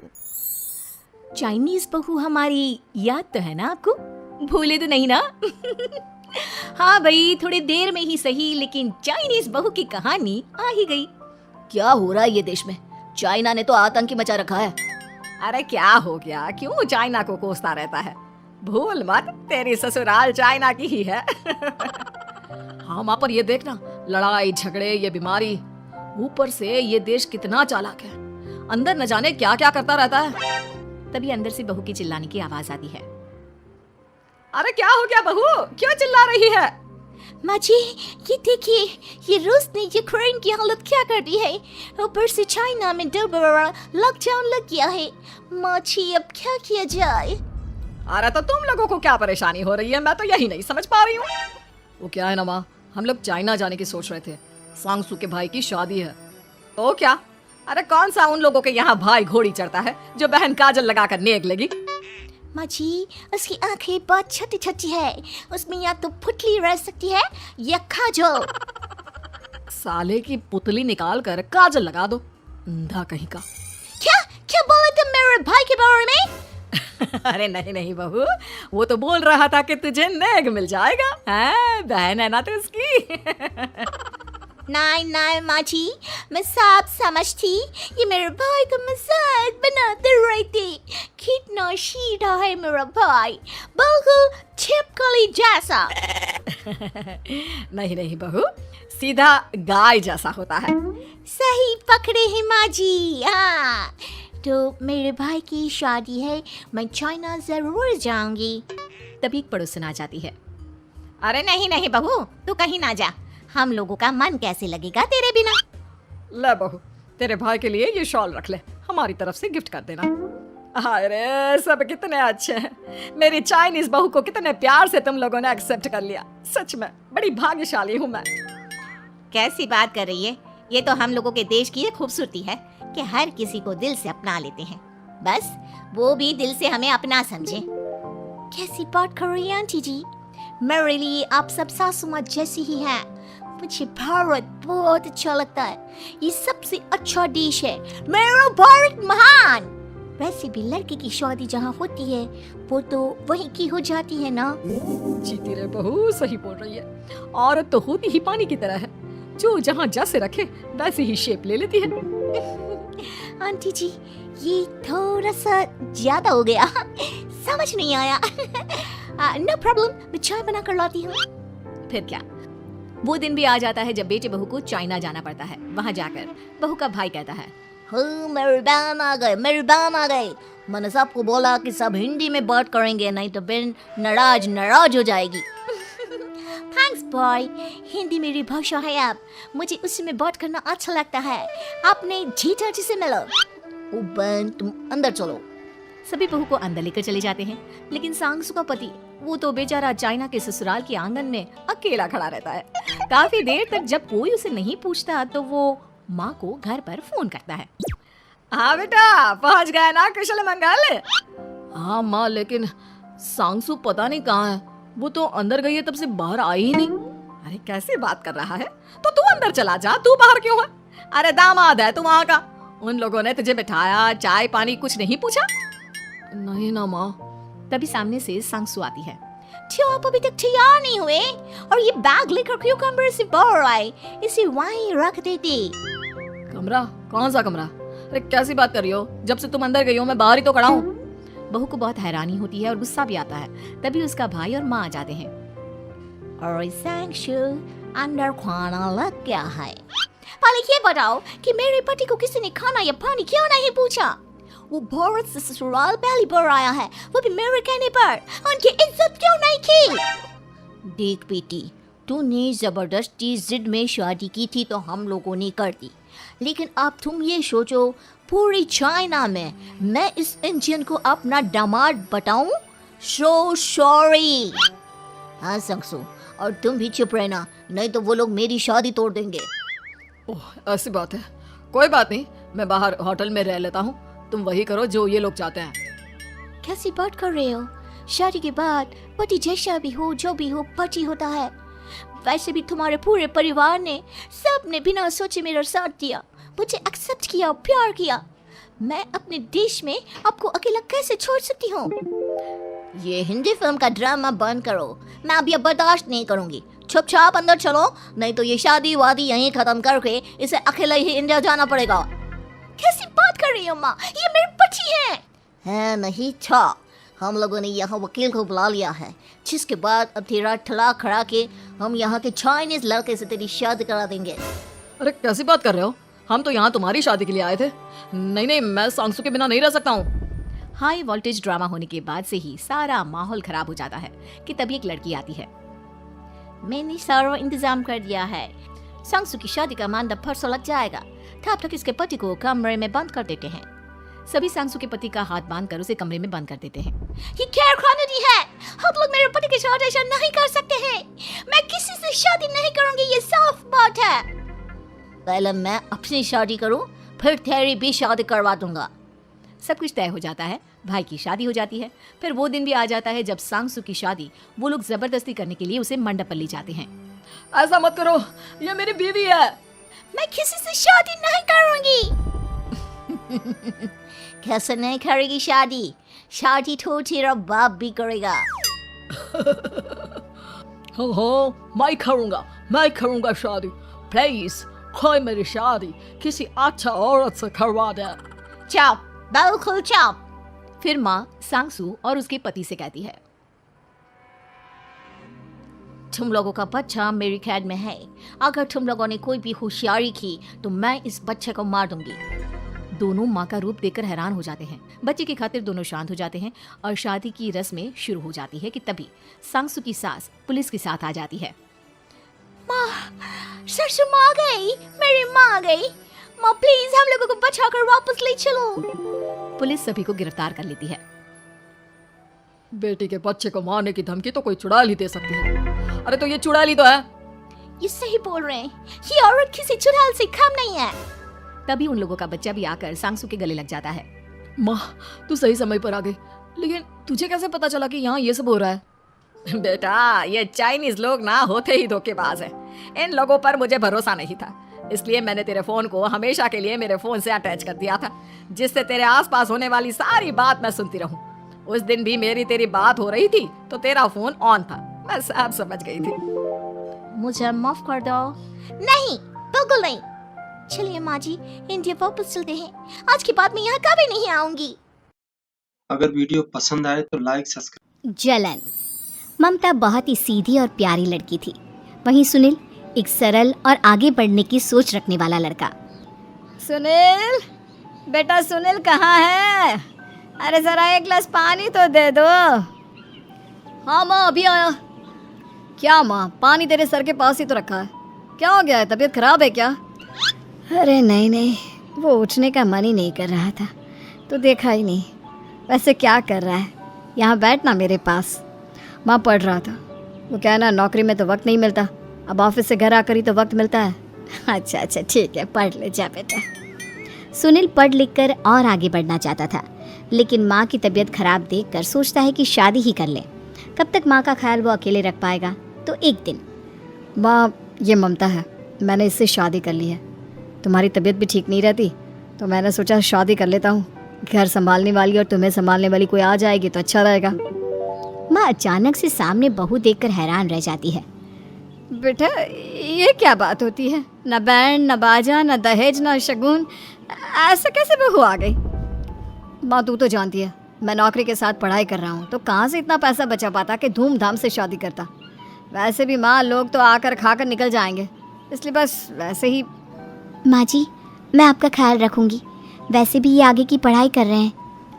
चाइनीज बहू हमारी याद तो है ना आपको, भूले तो नहीं ना? हाँ भाई, थोड़ी देर में ही सही, लेकिन चाइनीज बहू की कहानी आ ही गई। क्या हो रहा है ये देश में? चाइना ने तो आतंक ही मचा रखा है। अरे क्या हो गया, क्यों चाइना को कोसता रहता है? भूल मत, तेरी ससुराल चाइना की ही है। हाँ, वहाँ पर ये देखना, लड़ाई झगड़े, ये बीमारी, ऊपर से ये देश कितना चालाक है, अंदर न जाने क्या क्या करता रहता है। तभी अंदर से बहू की चिल्लाने की आवाज आती है। अरे क्या हो गया बहू, क्यों चिल्ला रही है? माँ जी, ये देखिए, ये रूस ने यूक्रेन की हालत क्या कर दी है। ऊपर से चाइना में दोबारा लॉकडाउन लग गया है। माँ जी, अब क्या किया जाए? अरे तो तुम लोगों को क्या परेशानी हो रही है, मैं तो यही नहीं समझ पा रही हूँ। वो क्या है ना माँ, हम लोग चाइना जाने की सोच रहे थे, सांगसू के भाई की शादी है। तो क्या? अरे कौन सा उन लोगों के यहाँ भाई घोड़ी चढ़ता है जो बहन काजल लगाकर नेक लेगी। माँ जी, उसकी आंखें बहुत छोटी छोटी है, उसमें या तो पुतली रह सकती है या काजल। साले की पुतली निकाल कर काजल लगा दो, अंधा कहीं का। क्या क्या बोले तुम मेरे भाई के बारे में? अरे नहीं नहीं बहू, वो तो बोल रहा था कि तुझे नेग मिल जाएगा। हैं, बहन है ना तो उसकी। नहीं नहीं माँ जी, मैं सब समझती, ये मेरे भाई का मजाक बनाते रहते। कितना सीधा है मेरा भाई, बिल्कुल छिपकली जैसा। नहीं नहीं बहू, सीधा गाय जैसा होता है। सही पकड़े हैं माँ जी। हाँ, तो मेरे भाई की शादी है, मैं चाइना जरूर जाऊंगी। तभी एक पड़ोसन आ जाती है। अरे नहीं नहीं बहू, तू कहीं ना जा, हम लोगों का मन कैसे लगेगा तेरे बिना। ले बहू, तेरे भाई के लिए ये शॉल रख ले, हमारी तरफ से गिफ्ट कर देना। अरे सब कितने अच्छे हैं, मेरी चाइनीज बहू को कितने प्यार से तुम लोगों ने एक्सेप्ट कर लिया। सच में बड़ी भाग्यशाली हूँ मैं। कैसी बात कर रही है, ये तो हम लोगों के देश की खूबसूरती है कि हर किसी को दिल से अपना लेते हैं, बस वो भी दिल से हमें अपना समझे। कैसी बात कर रही है आंटी जी, मेरे लिए आप सब सासू माँ जैसी ही हैं। मुझे भारत बहुत अच्छा लगता है, ये सबसे अच्छा देश है, मेरा भारत महान। वैसे भी लड़के की शादी जहाँ होती है वो तो वहीं की हो जाती है ना। जीती रे बहू, सही बोल रही है। औरत तो होती ही पानी की तरह है, जो जहाँ जैसे रखे वैसे ही शेप ले लेती है। आंटी जी, ये थोड़ा सा ज्यादा हो गया, समझ नहीं आया। नो प्रॉब्लम, मैं चाय बना कर लाती हूँ। फिर क्या, वो दिन भी आ जाता है जब बेटे बहू को चाइना जाना पड़ता है। वहाँ जाकर बहू का भाई कहता है, मेरे बहन आ गए, मेरे बहन आ गए। मैंने सबको बोला कि सब हिंदी में बात करेंगे, नहीं तो बहन नाराज हो जाएगी। थैंक्स बॉय, हिंदी मेरी भाषा है। अब मुझे उसी में बात करना अच्छा लगता है। आपने जीजा जी से मिलो। ओ बहन, तुम अंदर चलो। सभी बहू को अंदर लेकर चले जाते हैं, लेकिन सांगसू का पति, वो तो बेचारा चाइना के ससुराल के आंगन में अकेला खड़ा रहता है। काफी देर तक जब कोई उसे नहीं पूछता तो वो माँ को घर पर फोन करता है। हाँ बेटा, पहुँच गए ना कुशल मंगल? हाँ माँ, लेकिन सांगसू पता नहीं कहाँ है, वो तो अंदर गई है तब से बाहर आई ही नहीं। अरे कैसे बात कर रहा है, तो तू अंदर चला जा, तू बाहर क्यों है? अरे दामाद है तू वहाँ का, उन लोगों ने तुझे बिठाया, चाय पानी कुछ नहीं पूछा? नहीं ना माँ। तभी सामने से सांगसू आती है। क्यों आप अभी तक तैयार नहीं हुए? और ये बैग लेकर क्यों कमरे से बाहर आए? इसे वहीं रख देते। कमरा? कौन सा कमरा? अरे कैसी बात कर रही हो, जब से तुम अंदर गई हो मैं बाहर ही तो खड़ा हूँ। बहू को बहुत हैरानी होती है और गुस्सा भी आता है। तभी उसका भाई और माँ आ जाते हैं। और सांगसू, अंदर खाना लग गया है। पहले ये बताओ कि मेरे पति को किसी ने खाना या पानी क्यों नहीं पूछा? वो भारत से ससुराल पहली बार आया है, वो भी मेरे कहने पर। उनकी इज्जत क्यों नहीं की? देख बेटी, तूने जबरदस्ती जिद में शादी की थी तो हम लोगों ने कर दी, लेकिन अब तुम ये सोचो, पूरी चाइना में मैं इस इंडियन को अपना दामाद बताऊं? So sorry. हाँ सांगसू, और तुम भी चुप रहना, नहीं तो वो लोग मेरी शादी तोड़ देंगे। ओह, ऐसी बात है, कोई बात नहीं, मैं बाहर होटल में रह लेता हूँ, तुम वही करो जो ये लोग चाहते हैं। कैसी बात कर रहे हो? शादी के बाद पति जैसा भी हो, जो भी हो, पति होता है। वैसे भी तुम्हारे पूरे परिवार ने, सबने बिना सोचे मेरा साथ दिया, मुझे एक्सेप्ट किया, प्यार किया। मैं अपने देश में आपको अकेला कैसे छोड़ सकती हूँ? ये हिंदी फिल्म का ड्रामा बंद करो, मैं अब ये बर्दाश्त नहीं करूँगी। चुपचाप अंदर चलो, नहीं तो ये शादी वादी यहीं खत्म करके इसे अकेला ही इंडिया जाना पड़ेगा। कैसी बात कर रही हो माँ, ये मेरे पति हैं। नहीं था, हम लोगों ने यहाँ वकील को बुला लिया है, जिसके बाद अब तेरा तलाक खड़ा के हम यहाँ के चाइनीज लड़के से तेरी शादी करा देंगे। अरे कैसी बात कर रहे हो, हम तो यहाँ तुम्हारी शादी के लिए आए थे। नहीं नहीं, मैं सांगसू के बिना नहीं रह सकता हूँ। हाई वोल्टेज ड्रामा होने के बाद से ही सारा माहौल खराब हो जाता है कि तभी एक लड़की आती है। मैंने सारा इंतजाम कर दिया है। सांसू की शादी का मंडप परसों लग जाएगा। तब तक इसके पति को कमरे में बंद कर देते हैं। सभी सांसू के पति का हाथ बांधकर उसे कमरे में बंद कर देते हैं। ये क्या कानूनी है? हम लोग मेरे पति के साथ ऐसा नहीं कर सकते हैं। मैं किसी से शादी नहीं करूंगी, ये साफ बात है। पहले मैं अपनी शादी करूं, फिर तेरी भी शादी करवा दूंगा। सब कुछ तय हो जाता है। भाई की शादी हो जाती है। फिर वो दिन भी आ जाता है जब सांसू की शादी वो लोग जबरदस्ती करने के लिए उसे मंडप पर ले जाते हैं। ऐसा मत करो, ये मेरी बीवी है। मैं किसी से शादी नहीं करूंगी। कैसे नहीं करेगी शादी? शादी तो तेरा बाप भी करेगा। हो मैं करूंगा शादी। प्लीज कोई मेरी शादी किसी अच्छा औरत से करवा दे। चुप, बिल्कुल चुप। फिर माँ सांसू और उसके पति से कहती है, तुम लोगों का बच्चा मेरी कैद में है। अगर तुम लोगों ने कोई भी होशियारी की तो मैं इस बच्चे को मार दूंगी। दोनों माँ का रूप देखकर हैरान हो जाते हैं। बच्चे की खातिर दोनों शांत हो जाते हैं और शादी की रस्में शुरू हो जाती है कि तभी सांसू की सास पुलिस के साथ आ जाती है। माँ, सरसू माँ आ गई, मेरी माँ आ गई। माँ प्लीज हम लोगों को बचाकर वापस ले चलो। पुलिस सभी को गिरफ्तार कर लेती है। बेटी के बच्चे को मारने की धमकी तो कोई चुड़ैल ही दे सकती है। अरे तो ये चुड़ैल ही तो है। ये सही बोल रहे हैं, ये औरत किसी चुड़ैल से कम नहीं है। तभी उन लोगों का बच्चा भी आकर सांसू के गले लग जाता है। माँ तू सही समय पर आ गई, लेकिन तुझे कैसे पता चला कि यहाँ ये सब हो रहा है? बेटा, ये चाइनीज लोग ना होते ही धोखेबाज हैं। इन लोगों पर मुझे भरोसा नहीं था, इसलिए मैंने तेरे फोन को हमेशा के लिए मेरे फोन से अटैच कर दिया था, जिससे तेरे आसपास होने वाली सारी बात मैं सुनती रहूं। उस दिन भी मेरी तेरी बात हो रही थी तो तेरा फोन ऑन था। मैं सब समझ गई थी। मुझे माफ कर दो। नहीं, बिल्कुल नहीं। चलिए माँ जी, इंडिया वापस चलते हैं। आज के बाद मैं यहाँ कभी नहीं आऊंगी। अगर वीडियो पसंद आए तो लाइक सब्सक्राइब। जलन। ममता बहुत ही सीधी और प्यारी लड़की थी। वहीं सुनील एक सरल और आगे बढ़ने की सोच रखने वाला लड़का। सुनील, बेटा सुनील कहाँ है? अरे जरा एक गिलास पानी तो दे दो। हाँ माँ अभी आया। क्या माँ, पानी तेरे सर के पास ही तो रखा है। क्या हो गया है, तबीयत खराब है क्या? अरे नहीं, वो उठने का मन ही नहीं कर रहा था तो देखा ही नहीं। वैसे क्या कर रहा है? यहाँ बैठ ना मेरे पास। माँ पढ़ रहा था। वो क्या है ना, नौकरी में तो वक्त नहीं मिलता, अब ऑफिस से घर आकर ही तो वक्त मिलता है। अच्छा ठीक है, पढ़ ले जा बेटा। सुनील पढ़ लिख कर और आगे बढ़ना चाहता था, लेकिन माँ की तबीयत खराब देखकर सोचता है कि शादी ही कर ले। कब तक माँ का ख्याल वो अकेले रख पाएगा? तो एक दिन, माँ ये ममता है, मैंने इससे शादी कर ली है। तुम्हारी तबीयत भी ठीक नहीं रहती तो मैंने सोचा शादी कर लेता हूँ। घर संभालने वाली और तुम्हें संभालने वाली कोई आ जाएगी तो अच्छा रहेगा। माँ अचानक से सामने बहू देखकर हैरान रह जाती है। बेटा ये क्या बात होती है? न बैंड, न बाजा, न दहेज, न शगुन, ऐसा कैसे बहू आ गई? माँ तू तो जानती है मैं नौकरी के साथ पढ़ाई कर रहा हूँ, तो कहाँ से इतना पैसा बचा पाता कि धूमधाम से शादी करता। वैसे भी माँ लोग तो आकर खाकर निकल जाएंगे, इसलिए बस वैसे ही। माँ जी, मैं आपका ख्याल रखूंगी। वैसे भी ये आगे की पढ़ाई कर रहे हैं,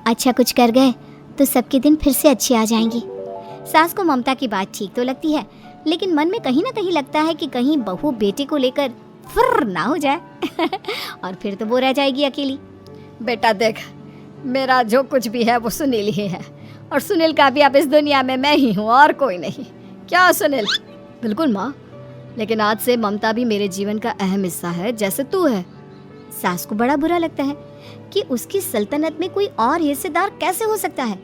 अच्छा कुछ कर गए तो सबके दिन फिर से अच्छे आ जाएंगे। सास को ममता की बात ठीक तो लगती है, लेकिन मन में कहीं ना कहीं लगता है कि कहीं बहू बेटे को लेकर फुर्र ना हो जाए और फिर तो वो रह जाएगी अकेली। बेटा देख, मेरा जो कुछ भी है वो सुनील ही है, और सुनील का भी अब इस दुनिया में मैं ही हूँ और कोई नहीं। क्या सुनील? बिल्कुल माँ, लेकिन आज से ममता भी मेरे जीवन का अहम हिस्सा है, जैसे तू है। सास को बड़ा बुरा लगता है कि उसकी सल्तनत में कोई और हिस्सेदार कैसे हो सकता है।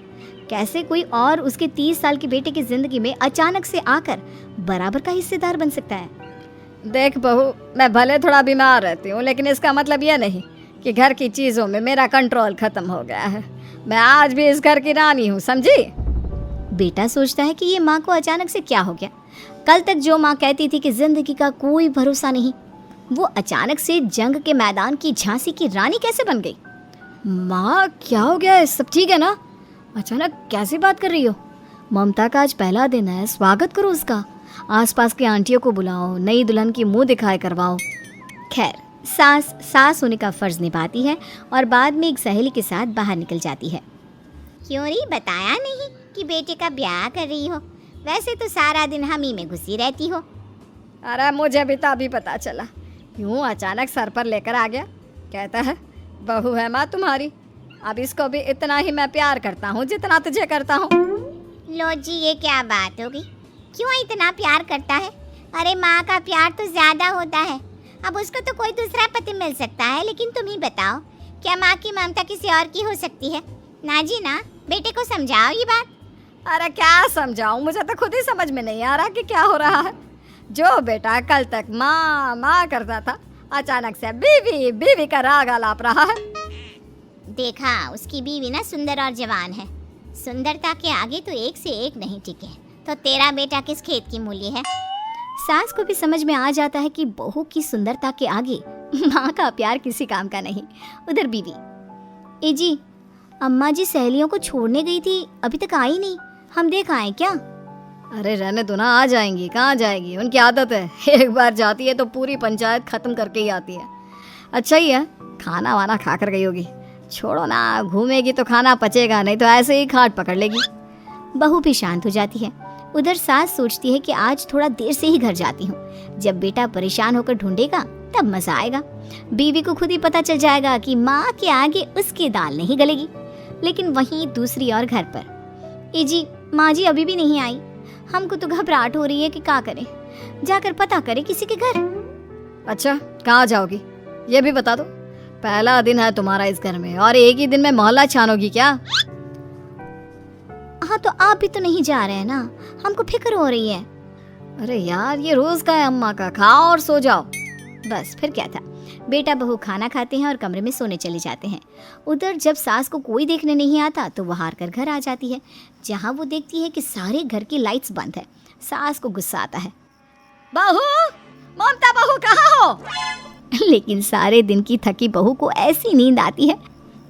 कैसे कोई और उसके 30 साल के बेटे की जिंदगी में अचानक से आकर बराबर का हिस्सेदार बन सकता है। देख बहू, मैं भले थोड़ा बीमार रहती हूँ, लेकिन इसका मतलब यह नहीं कि घर की चीज़ों में मेरा कंट्रोल खत्म हो गया है। मैं आज भी इस घर की रानी हूँ, समझी? बेटा सोचता है कि ये माँ को अचानक से क्या हो गया। कल तक जो माँ कहती थी कि जिंदगी का कोई भरोसा नहीं, वो अचानक से जंग के मैदान की झांसी की रानी कैसे बन गई? माँ क्या हो गया है? सब ठीक है ना? अचानक कैसी बात कर रही हो? ममता का आज पहला दिन है, स्वागत करो उसका। आसपास की आंटियों को बुलाओ, नई दुल्हन की मुंह दिखाए करवाओ। खैर, सास होने का फर्ज निभाती है और बाद में एक सहेली के साथ बाहर निकल जाती है। क्यों री, बताया नहीं कि बेटे का ब्याह कर रही हो? वैसे तो सारा दिन हम ही में घुसी रहती हो। अरे मुझे भी तो अभी पता चला, यूं अचानक सर पर लेकर आ गया। कहता है बहू है माँ तुम्हारी, अब इसको भी इतना ही मैं प्यार करता हूँ जितना तुझे करता हूँ। लो जी, ये क्या बात होगी? क्यों इतना प्यार करता है? अरे माँ का प्यार तो ज्यादा होता है। अब उसको तो कोई दूसरा पति मिल सकता है, लेकिन तुम ही बताओ, क्या माँ की ममता किसी और की हो सकती है? ना जी ना, बेटे को समझाओ ये बात। अरे क्या समझाऊं, मुझे तो खुद ही समझ में नहीं आ रहा कि क्या हो रहा है। जो बेटा कल तक माँ माँ करता था, अचानक से बीवी बीवी का राग आलाप रहा है। देखा, उसकी बीवी ना सुंदर और जवान है। सुंदरता के आगे तो एक से एक नहीं टिके, तो तेरा बेटा किस खेत की मूली है? सास को भी समझ में आ जाता है कि बहू की सुंदरता के आगे माँ का प्यार किसी काम का नहीं। उधर बीवी, ए जी, अम्मा जी सहेलियों को छोड़ने गई थी, अभी तक आई नहीं, हम देख आए क्या? अरे रहने दो ना, आ जाएंगी। कहाँ जाएगी, उनकी आदत है, एक बार जाती है तो पूरी पंचायत खत्म करके ही आती है। अच्छा ही है, खाना वाना खा कर गई होगी। छोड़ो ना, घूमेगी तो खाना पचेगा, नहीं तो ऐसे ही खाट पकड़ लेगी। बहू भी शांत हो जाती है। उधर सास सोचती है कि आज थोड़ा देर से ही घर जाती हूँ, जब बेटा परेशान होकर ढूंढेगा तब मजा आएगा। बीवी को खुद ही पता चल जाएगा कि माँ के आगे उसकी दाल नहीं गलेगी। लेकिन वहीं दूसरी ओर घर पर, ए जी, माँ जी अभी भी नहीं आई, हमको तो घबराहट हो रही है कि क्या करें, जाकर पता करें किसी के घर। अच्छा, कहाँ जाओगी ये भी बता दो। पहला दिन है तुम्हारा इस घर में और एक ही दिन में मोहल्ला छानोगी क्या? हाँ तो आप भी तो नहीं जा रहे हैं ना, हमको फिक्र हो रही है। अरे यार, ये रोज का है अम्मा का, खाओ और सो जाओ। बस फिर क्या था। बेटा बहू खाना खाते हैं और कमरे में सोने चले जाते हैं। उधर जब सास को कोई देखने नहीं आता तो वह हार कर घर आ जाती है, जहाँ वो देखती है कि सारे घर की लाइट्स बंद है। सास को गुस्सा आता है, बहू, ममता बहू कहाँ हो? लेकिन सारे दिन की थकी बहू को ऐसी नींद आती है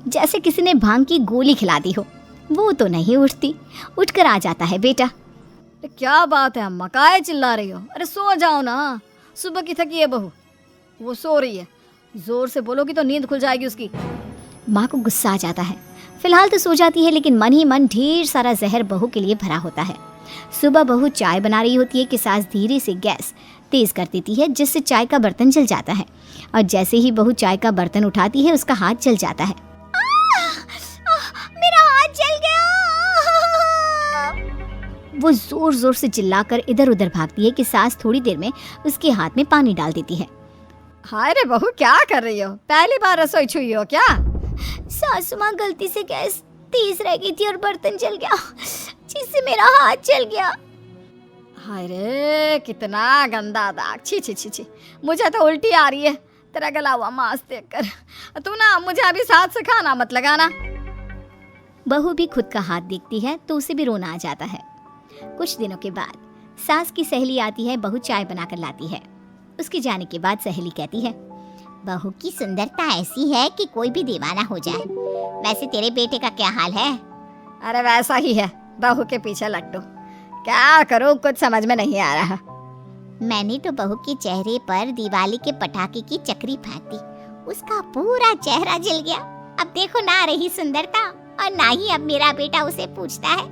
जैसे किसी ने भांग की गोली खिला दी हो। वो तो नहीं उठती, उठकर आ जाता है बेटा। अरे क्या बात है अम्मा, काहे चिल्ला रही हो? अरे सो जाओ ना, सुबह की थकी है बहू, वो सो रही है। जोर से बोलोगी तो नींद खुल जाएगी उसकी। माँ को गुस्सा आ जाता है। फिलहाल तो सो जाती है, लेकिन मन ही मन ढेर सारा जहर बहू के लिए भरा होता है। सुबह बहू चाय बना रही होती है कि सास धीरे से गैस तेज कर देती है, जिससे चाय का बर्तन जल जाता है। और जैसे ही बहू चाय का बर्तन उठाती है, उसका हाथ जल जाता है। मेरा हाथ जल गया। वो जोर जोर से चिल्लाकर इधर उधर भागती है कि सास थोड़ी देर में उसके हाथ में पानी डाल देती है। हाय रे बहू, क्या कर रही हो? पहली बार रसोई छुई हो क्या? सासू माँ, गलती से गैस तेज रह गई थी और बर्तन जल गया, जिससे मेरा हाथ जल गया। हाय रे, कितना गंदा दाग, छी छी छी छी, मुझे तो उल्टी आ रही है तेरा गला हुआ मांस देखकर। तू ना मुझे अभी साथ से खाना मत लगाना। बहू भी खुद का हाथ देखती है तो उसे भी रोना आ जाता है। कुछ दिनों के बाद सास की सहेली आती है, बहू चाय बनाकर लाती है। उसके जाने के बाद सहेली कहती है, बहू की सुंदरता ऐसी है कि कोई भी दीवाना हो जाए। वैसे तेरे बेटे का क्या हाल है? अरे वैसा ही है, बहू के पीछे लट्टू। क्या करूं, कुछ समझ में नहीं आ रहा। मैंने तो बहू के चेहरे पर दिवाली के पटाखे की चक्री फेंक दी, उसका पूरा चेहरा जल गया। अब देखो ना रही सुंदरता, और ना ही अब मेरा बेटा उसे पूछता है।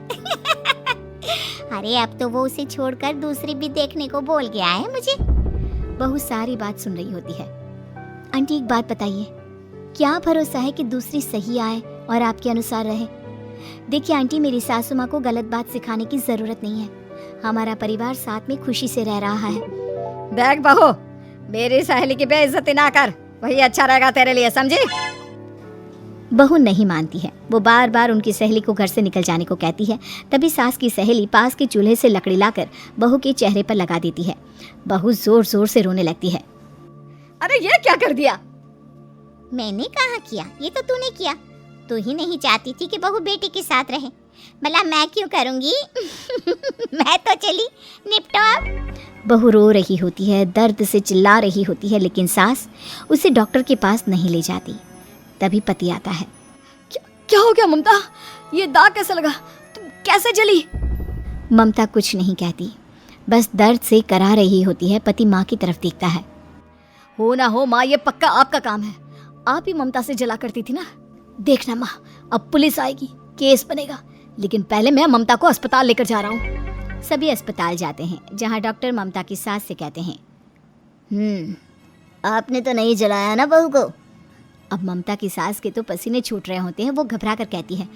अरे अब तो वो उसे छोड़कर दूसरी भी देखने को बोल गया है मुझे। बहू सारी बात सुन रही होती है। आंटी, एक बात बताइए, क्या भरोसा है कि दूसरी सही आए और आपके अनुसार रहे? देखिए आंटी, मेरी सासू माँ को गलत बात सिखाने की जरूरत नहीं है। हमारा परिवार साथ में खुशी से रह रहा है। देख बहू, मेरी सहेली की बेइज्जती ना कर, वही अच्छा रहेगा तेरे लिए, समझी? बहू नहीं मानती है। वो बार बार उनकी सहेली को घर से निकल जाने को कहती है। तभी सास की सहेली पास के चूल्हे से लकड़ी लाकर बहू के चेहरे पर लगा देती है। बहू जोर जोर से रोने लगती है। अरे ये क्या कर दिया? मैंने कहा किया, ये तो तूने किया। तू ही नहीं चाहती थी कि बहू बेटे के साथ रहे, भला मैं क्यों करूंगी? मैं तो चली, निपटो अब। बहू रो रही होती है, दर्द से चिल्ला रही होती है, लेकिन सास उसे डॉक्टर के पास नहीं ले जाती। तभी पति आता है। क्या हो गया ममता? ये दाग कैसे लगा? तुम कैसे जली? ममता कुछ नहीं कहती, बस दर्द से करा रही होती है। पति माँ की तरफ देखता है। हो ना हो माँ, ये पक्का आपका काम है। आप ही ममता से जला करती थी ना। देखना माँ, अब पुलिस आएगी, केस बनेगा, लेकिन पहले मैं ममता को अस्पताल लेकर जा रहा हूँ। सभी अस्पताल जाते हैं, जहाँ डॉक्टर ममता की सास से कहते हैं, आपने तो नहीं जलाया ना बहू को। अब ममता की सास के तो पसीने छूट रहे होते हैं। वो घबरा कर कहती है,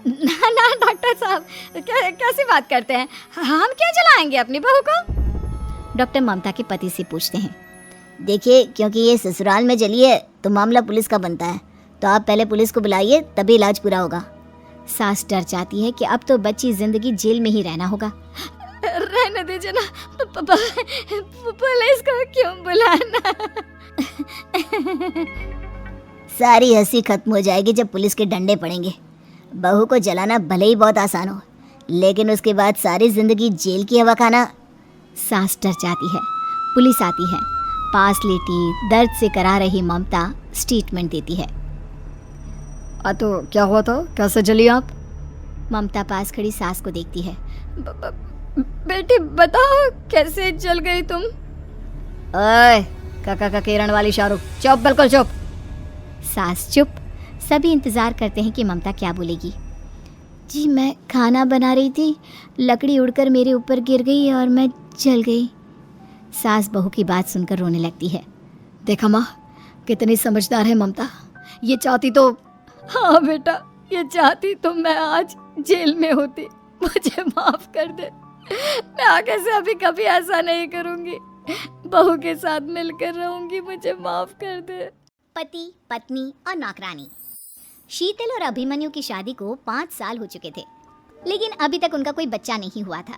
ना ना डॉक्टर साहब, कैसी बात करते हैं, हम क्यों जलाएंगे अपनी बहू को। डॉक्टर ममता के पति से पूछते हैं, देखिए, क्योंकि ये ससुराल में जली है तो मामला पुलिस का बनता है, तो आप पहले पुलिस को बुलाइए, तभी इलाज पूरा होगा। सास डर जाती है कि अब तो बच्ची जिंदगी जेल में ही रहना होगा। रहने दीजिए ना, पुलिस को क्यों बुलाना। सारी हंसी खत्म हो जाएगी जब पुलिस के डंडे पड़ेंगे। बहू को जलाना भले ही बहुत आसान हो, लेकिन उसके बाद सारी जिंदगी जेल की हवा खाना। सास डर जाती है। पुलिस आती है। पास लेटी दर्द से करा रही ममता स्टेटमेंट देती है। तो क्या हुआ था, कैसे जली आप। ममता पास खड़ी सास को देखती है। बेटी बताओ, कैसे जल गई तुम। ओए काका का किरण वाली शाहरुख, चुप, बिल्कुल चुप। सास चुप। सभी इंतजार करते हैं कि ममता क्या बोलेगी। जी, मैं खाना बना रही थी, लकड़ी उड़कर मेरे ऊपर गिर गई और मैं जल गई। सास बहू की बात सुनकर रोने लगती है। देखा माँ, कितनी समझदार है ममता। ये चाहती तो, हाँ बेटा, ये चाहती तो मैं आज जेल में होती। मुझे माफ कर दे, मैं आगे से अभी कभी ऐसा नहीं करूंगी। बहू के साथ मिलकर रहूंगी, मुझे माफ कर दे। पति, पत्नी और नौकरानी। शीतल और अभिमन्यु की शादी को 5 साल हो चुके थे, लेकिन अभी तक उनका कोई बच्चा नहीं हुआ था।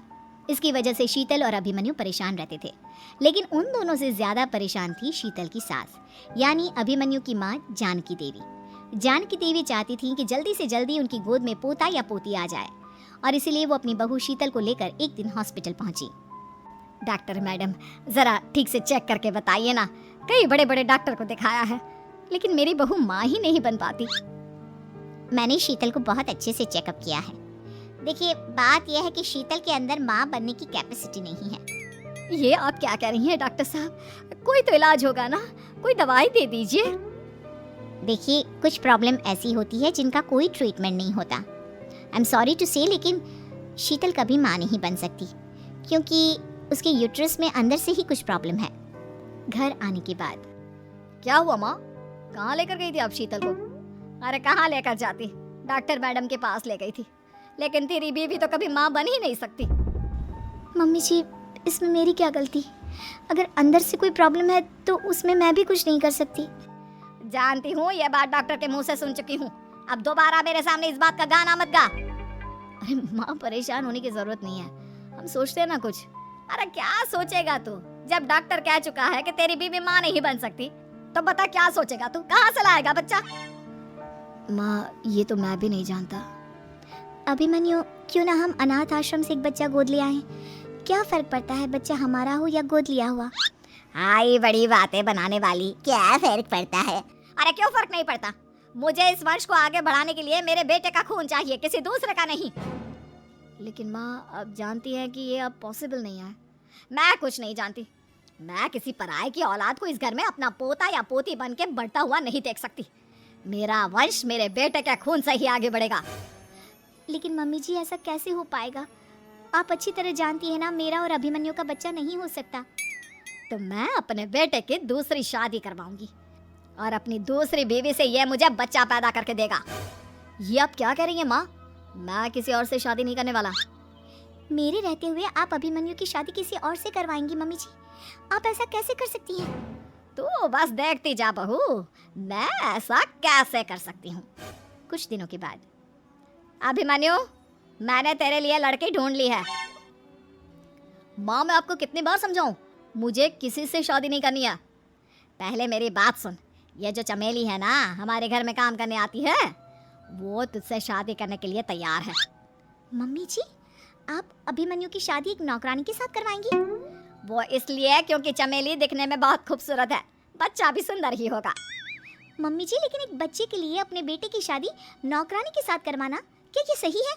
इसकी वजह से शीतल और अभिमन्यु परेशान रहते थे, लेकिन उन दोनों से ज्यादा परेशान थी शीतल की सास, यानी अभिमन्यु की माँ जानकी देवी। जानकी देवी चाहती थी कि जल्दी से जल्दी उनकी गोद में पोता या पोती आ जाए, और इसीलिए वो अपनी बहू शीतल को लेकर एक दिन हॉस्पिटल पहुंची। डॉक्टर मैडम, जरा ठीक से चेक करके बताइए ना, कई बड़े बड़े डॉक्टर को दिखाया है, लेकिन मेरी बहू माँ ही नहीं बन पाती। मैंने शीतल को बहुत अच्छे से चेकअप किया है। देखिए, बात यह है कि शीतल के अंदर माँ बनने की कैपेसिटी नहीं है। ये आप क्या कह रही हैं डॉक्टर साहब, कोई तो इलाज होगा ना, कोई दवाई दे दीजिए। देखिए, कुछ प्रॉब्लम ऐसी होती है जिनका कोई ट्रीटमेंट नहीं होता। आई एम सॉरी टू से, लेकिन शीतल कभी माँ नहीं बन सकती, क्योंकि उसके यूट्रस में अंदर से ही कुछ प्रॉब्लम है। घर आने के बाद। क्या हुआ माँ, कहाँ लेकर गई थी आप शीतल को। अरे कहाँ लेकर जाती, डॉक्टर मैडम के पास ले गई थी, लेकिन तेरी बीवी तो कभी माँ बन ही नहीं सकती। मम्मी जी, इसमें मेरी क्या गलती। अगर अंदर से कोई प्रॉब्लम है तो उसमें मैं भी कुछ नहीं कर सकती। जानती हूँ, ये बात डॉक्टर के मुंह से सुन चुकी हूँ। अब दोबारा मेरे सामने इस बात का गाना मत गा। अरे माँ, परेशान होने की जरूरत नहीं है, हम सोचते हैं ना कुछ। अरे क्या सोचेगा तू, जब डॉक्टर कह चुका है कि तेरी बीवी माँ नहीं बन सकती, तो बता क्या सोचेगा तू, कहाँ से लाएगा बच्चा। माँ, ये तो मैं भी नहीं जानता। अभिमन्यु, क्यों ना हम अनाथ आश्रम से एक बच्चा गोद ले आए। क्या फर्क पड़ता है बच्चा हमारा हो या गोद लिया हुआ। आई बड़ी बातें बनाने वाली, क्या फर्क पड़ता है। अरे क्यों फर्क नहीं पड़ता, मुझे इस वंश को आगे बढ़ाने के लिए मेरे बेटे का खून चाहिए, किसी दूसरे का नहीं। लेकिन माँ, आप जानती हैं कि ये अब पॉसिबल नहीं है। मैं कुछ नहीं जानती, मैं किसी पराये की औलाद को इस घर में अपना पोता या पोती बन के बढ़ता हुआ नहीं देख सकती। मेरा वंश मेरे बेटे के खून से ही आगे बढ़ेगा। लेकिन मम्मी जी, ऐसा कैसे हो पाएगा। आप अच्छी तरह जानती है ना, मेरा और अभिमन्यु का बच्चा नहीं हो सकता। तो मैं अपने बेटे की दूसरी शादी करवाऊंगी और अपनी दूसरी बीवी से ये मुझे बच्चा पैदा करके देगा। ये आप क्या कह रही हैं माँ, मैं किसी और से शादी नहीं करने वाला। मेरे रहते हुए आप अभिमन्यु की शादी किसी और से करवाएंगी। मम्मी जी, आप ऐसा कैसे कर सकती हैं। तो बस देखती जा बहू, मैं ऐसा कैसे कर सकती हूँ। कुछ दिनों के बाद। अभिमन्यु, मैंने तेरे लिए लड़की ढूंढ ली है। माँ, मैं आपको कितनी बार समझाऊं, मुझे किसी से शादी नहीं करनी है। पहले मेरी बात सुन, ये जो चमेली है ना, हमारे घर में काम करने आती है, वो तुझसे शादी करने के लिए तैयार है। मम्मी जी, आप अभिमन्यु की शादी एक नौकरानी के साथ करवाएंगी। वो इसलिए क्योंकि चमेली दिखने में बहुत खूबसूरत है, बच्चा भी सुंदर ही होगा। मम्मी जी, लेकिन एक बच्चे के लिए अपने बेटे की शादी नौकरानी के साथ करवाना, क्या ये सही है।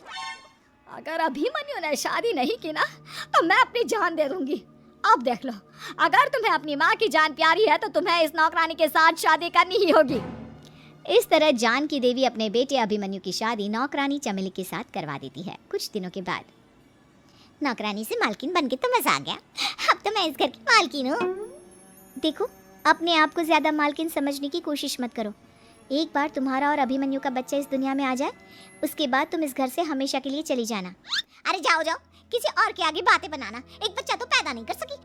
अगर अभिमन्यु ने शादी नहीं की ना, तो मैं अपनी जान दे दूंगी। अब देख लो, अगर तुम्हें अपनी माँ की जान प्यारी है तो तुम्हें इस नौकरानी के साथ शादी करनी ही होगी। इस तरह जानकी देवी अपने बेटे अभिमन्यु की शादी नौकरानी चमेली के साथ करवा देती है। कुछ दिनों के बाद। नौकरानी से मालकिन बन के तो मजा आ गया। अब तो मैं इस घर की मालकिन हूँ। देखो, अपने आप को ज्यादा मालकिन समझने की कोशिश मत करो। एक बार तुम्हारा और अभिमन्यु का बच्चा इस दुनिया में आ जाए, उसके बाद तुम इस घर से हमेशा के लिए चली जाना। अरे जाओ जाओ, किसी और के आगे बातें बनाना। एक बच्चा तो पैदा नहीं कर सकी,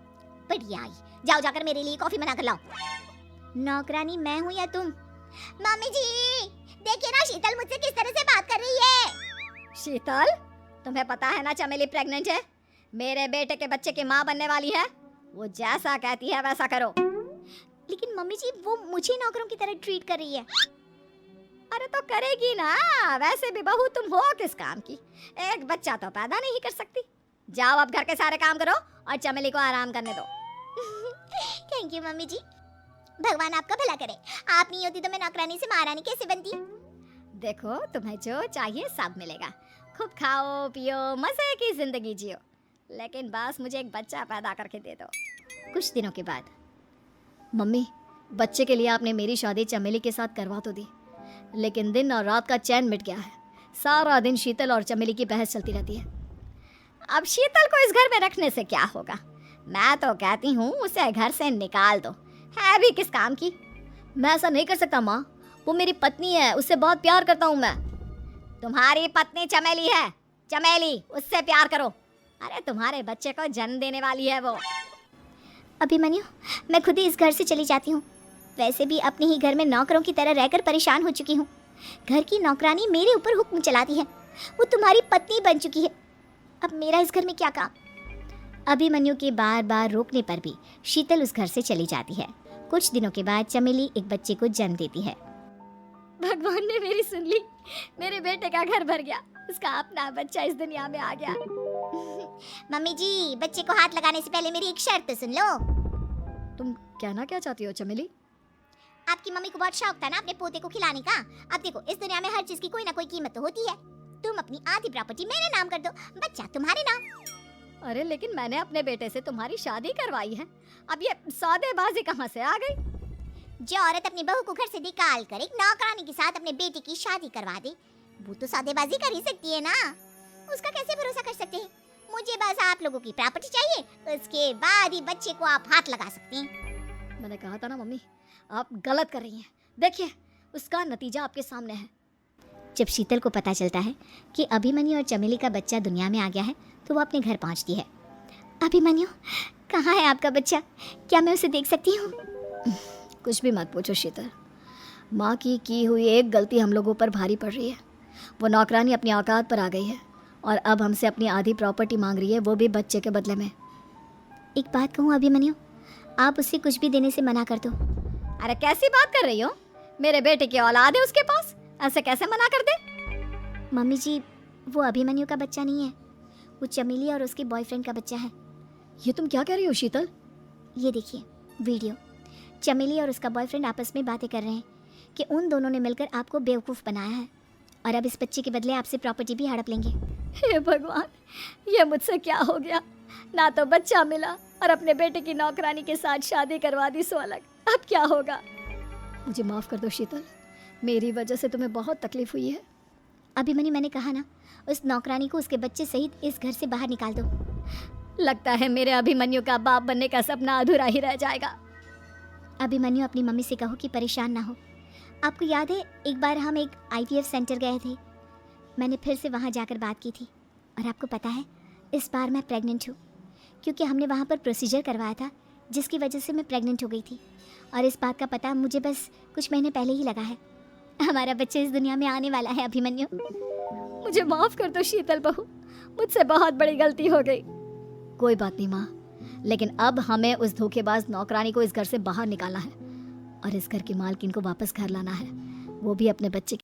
बढ़िया आई। जाओ जाकर मेरे लिए कॉफी बना कर लाओ। नौकरानी मैं हूँ या तुम? मम्मी जी देखिए ना, शीतल मुझसे किस तरह से बात कर रही है। शीतल, तुम्हें पता है ना चमेली प्रेग्नेंट है, मेरे बेटे के बच्चे की माँ बनने वाली है। वो जैसा कहती है वैसा करो। लेकिन मम्मी जी वो मुझे नौकरों की तरह ट्रीट कर रही है। अरे तो करेगी ना, वैसे भी बहू तुम हो किस काम की, एक बच्चा तो पैदा नहीं कर सकती। जाओ अब घर के सारे काम करो और चमेली को आराम करने दो। थैंक यू मम्मी जी, भगवान आपका भला करे। आप नहीं होती तो मैं नौकरानी से महारानी कैसे बनती। देखो, तुम्हें जो चाहिए सब मिलेगा। खूब खाओ पियो, मजे की जिंदगी जियो, लेकिन बस मुझे एक बच्चा पैदा करके दे दो। कुछ दिनों के बाद, मम्मी बच्चे के लिए आपने मेरी शादी चमेली के साथ करवा तो दी, लेकिन दिन और रात का चैन मिट गया है। सारा दिन शीतल और चमेली की बहस चलती रहती है। अब शीतल को इस घर में रखने से क्या होगा, मैं तो कहती हूँ उसे घर से निकाल दो, है भी किस काम की। मैं ऐसा नहीं कर सकता माँ, वो मेरी पत्नी है, उससे बहुत प्यार करता हूँ मैं। तुम्हारी पत्नी चमेली है, चमेली उससे प्यार करो। अरे तुम्हारे बच्चे को जन्म देने वाली है वो। अभिमन्यु, मैं खुद ही इस घर से चली जाती हूँ। वैसे भी अपने ही घर में नौकरों की तरह रहकर परेशान हो चुकी हूँ। घर की नौकरानी मेरे ऊपर हुक्म चलाती है, वो तुम्हारी पत्नी बन चुकी है। अब मेरा इस घर में क्या काम। अभिमन्यु के बार बार रोकने पर भी शीतल उस घर से चली जाती है। कुछ दिनों के बाद चमेली एक बच्चे को जन्म देती है। भगवान ने मेरी सुन ली, मेरे बेटे का घर भर गया, उसका अपना बच्चा इस दुनिया में आ गया। मम्मी जी बच्चे को हाथ लगाने से पहले मेरी एक शर्त तो सुन लो। तुम कहना क्या चाहती हो चमेली? आपकी मम्मी को बहुत शौक था ना अपने पोते को खिलाने का। अब देखो, इस दुनिया में हर चीज की कोई ना कोई कीमत तो होती है। तुम अपनी आधी प्रॉपर्टी मेरे नाम कर दो, बच्चा तुम्हारे नाम। अरे लेकिन मैंने अपने बेटे से तुम्हारी शादी करवाई है, अब ये सौदेबाजी कहाँ से आ गई? जो औरत अपनी बहू को घर से निकाल कर एक नौकरानी के साथ अपने बेटे की शादी करवा दे, वो तो सौदेबाजी कर ही सकती है ना। उसका कैसे भरोसा कर सकते हैं। मुझे बस आप लोगों की प्रॉपर्टी चाहिए, उसके बाद ही बच्चे को आप हाथ लगा सकते हैं। मैंने कहा था ना मम्मी, आप गलत कर रही हैं। देखिए उसका नतीजा आपके सामने है। जब शीतल को पता चलता है कि अभिमन्यु और चमेली का बच्चा दुनिया में आ गया है, तो वो अपने घर पहुंचती है। अभिमन्यु, कहाँ है आपका बच्चा? क्या मैं उसे देख सकती हूँ? कुछ भी मत पूछो शीतल, माँ की हुई एक गलती हम लोगों पर भारी पड़ रही है। वो नौकरानी अपनी औकात पर आ गई है और अब हमसे अपनी आधी प्रॉपर्टी मांग रही है, वो भी बच्चे के बदले में। एक बात कहूँ अभिमन्यु, आप उसे कुछ भी देने से मना कर दो। अरे कैसी बात कर रही हो, मेरे बेटे की औलाद है उसके पास, ऐसे कैसे मना कर दे? मम्मी जी वो अभिमन्यु का बच्चा नहीं है, वो चमेली और उसके बॉयफ्रेंड का बच्चा है। ये तुम क्या कह रही हो शीतल? ये देखिए वीडियो, चमेली और उसका बॉयफ्रेंड आपस में बातें कर रहे हैं कि उन दोनों ने मिलकर आपको बेवकूफ़ बनाया है और अब इस बच्चे के बदले आपसे प्रॉपर्टी भी हड़प लेंगे। हे भगवान, ये मुझसे क्या हो गया? ना तो बच्चा मिला और अपने बेटे की नौकरानी के साथ शादी करवा दी सो अलग। अब क्या होगा? मुझे माफ़ कर दो शीतल, मेरी वजह से तुम्हें बहुत तकलीफ हुई है। अभिमन्यु, मैंने कहा ना, उस नौकरानी को उसके बच्चे सहित इस घर से बाहर निकाल दो। लगता है मेरे अभिमन्यु का बाप बनने का सपना अधूरा ही रह जाएगा। अभिमन्यु, अपनी मम्मी से कहो कि परेशान ना हो। आपको याद है एक बार हम एक IVF सेंटर गए थे, मैंने फिर से वहाँ जाकर बात की थी और आपको पता है इस बार मैं प्रेग्नेंट हूँ, क्योंकि हमने वहाँ पर प्रोसीजर करवाया था जिसकी वजह से मैं प्रेग्नेंट हो गई थी। और इस बात का पता मुझे बस कुछ महीने पहले ही लगा है। हमारा बच्चा इस दुनिया में आने वाला है अभिमन्यु। मुझे माफ़ कर दो शीतल बहू, मुझसे बहुत बड़ी गलती हो गई। कोई बात नहीं माँ, लेकिन अब हमें उस धोखेबाज नौकरानी को इस घर से बाहर निकालना है और इस घर की मालकिन को वापस घर लाना है, वो भी अपने बच्चे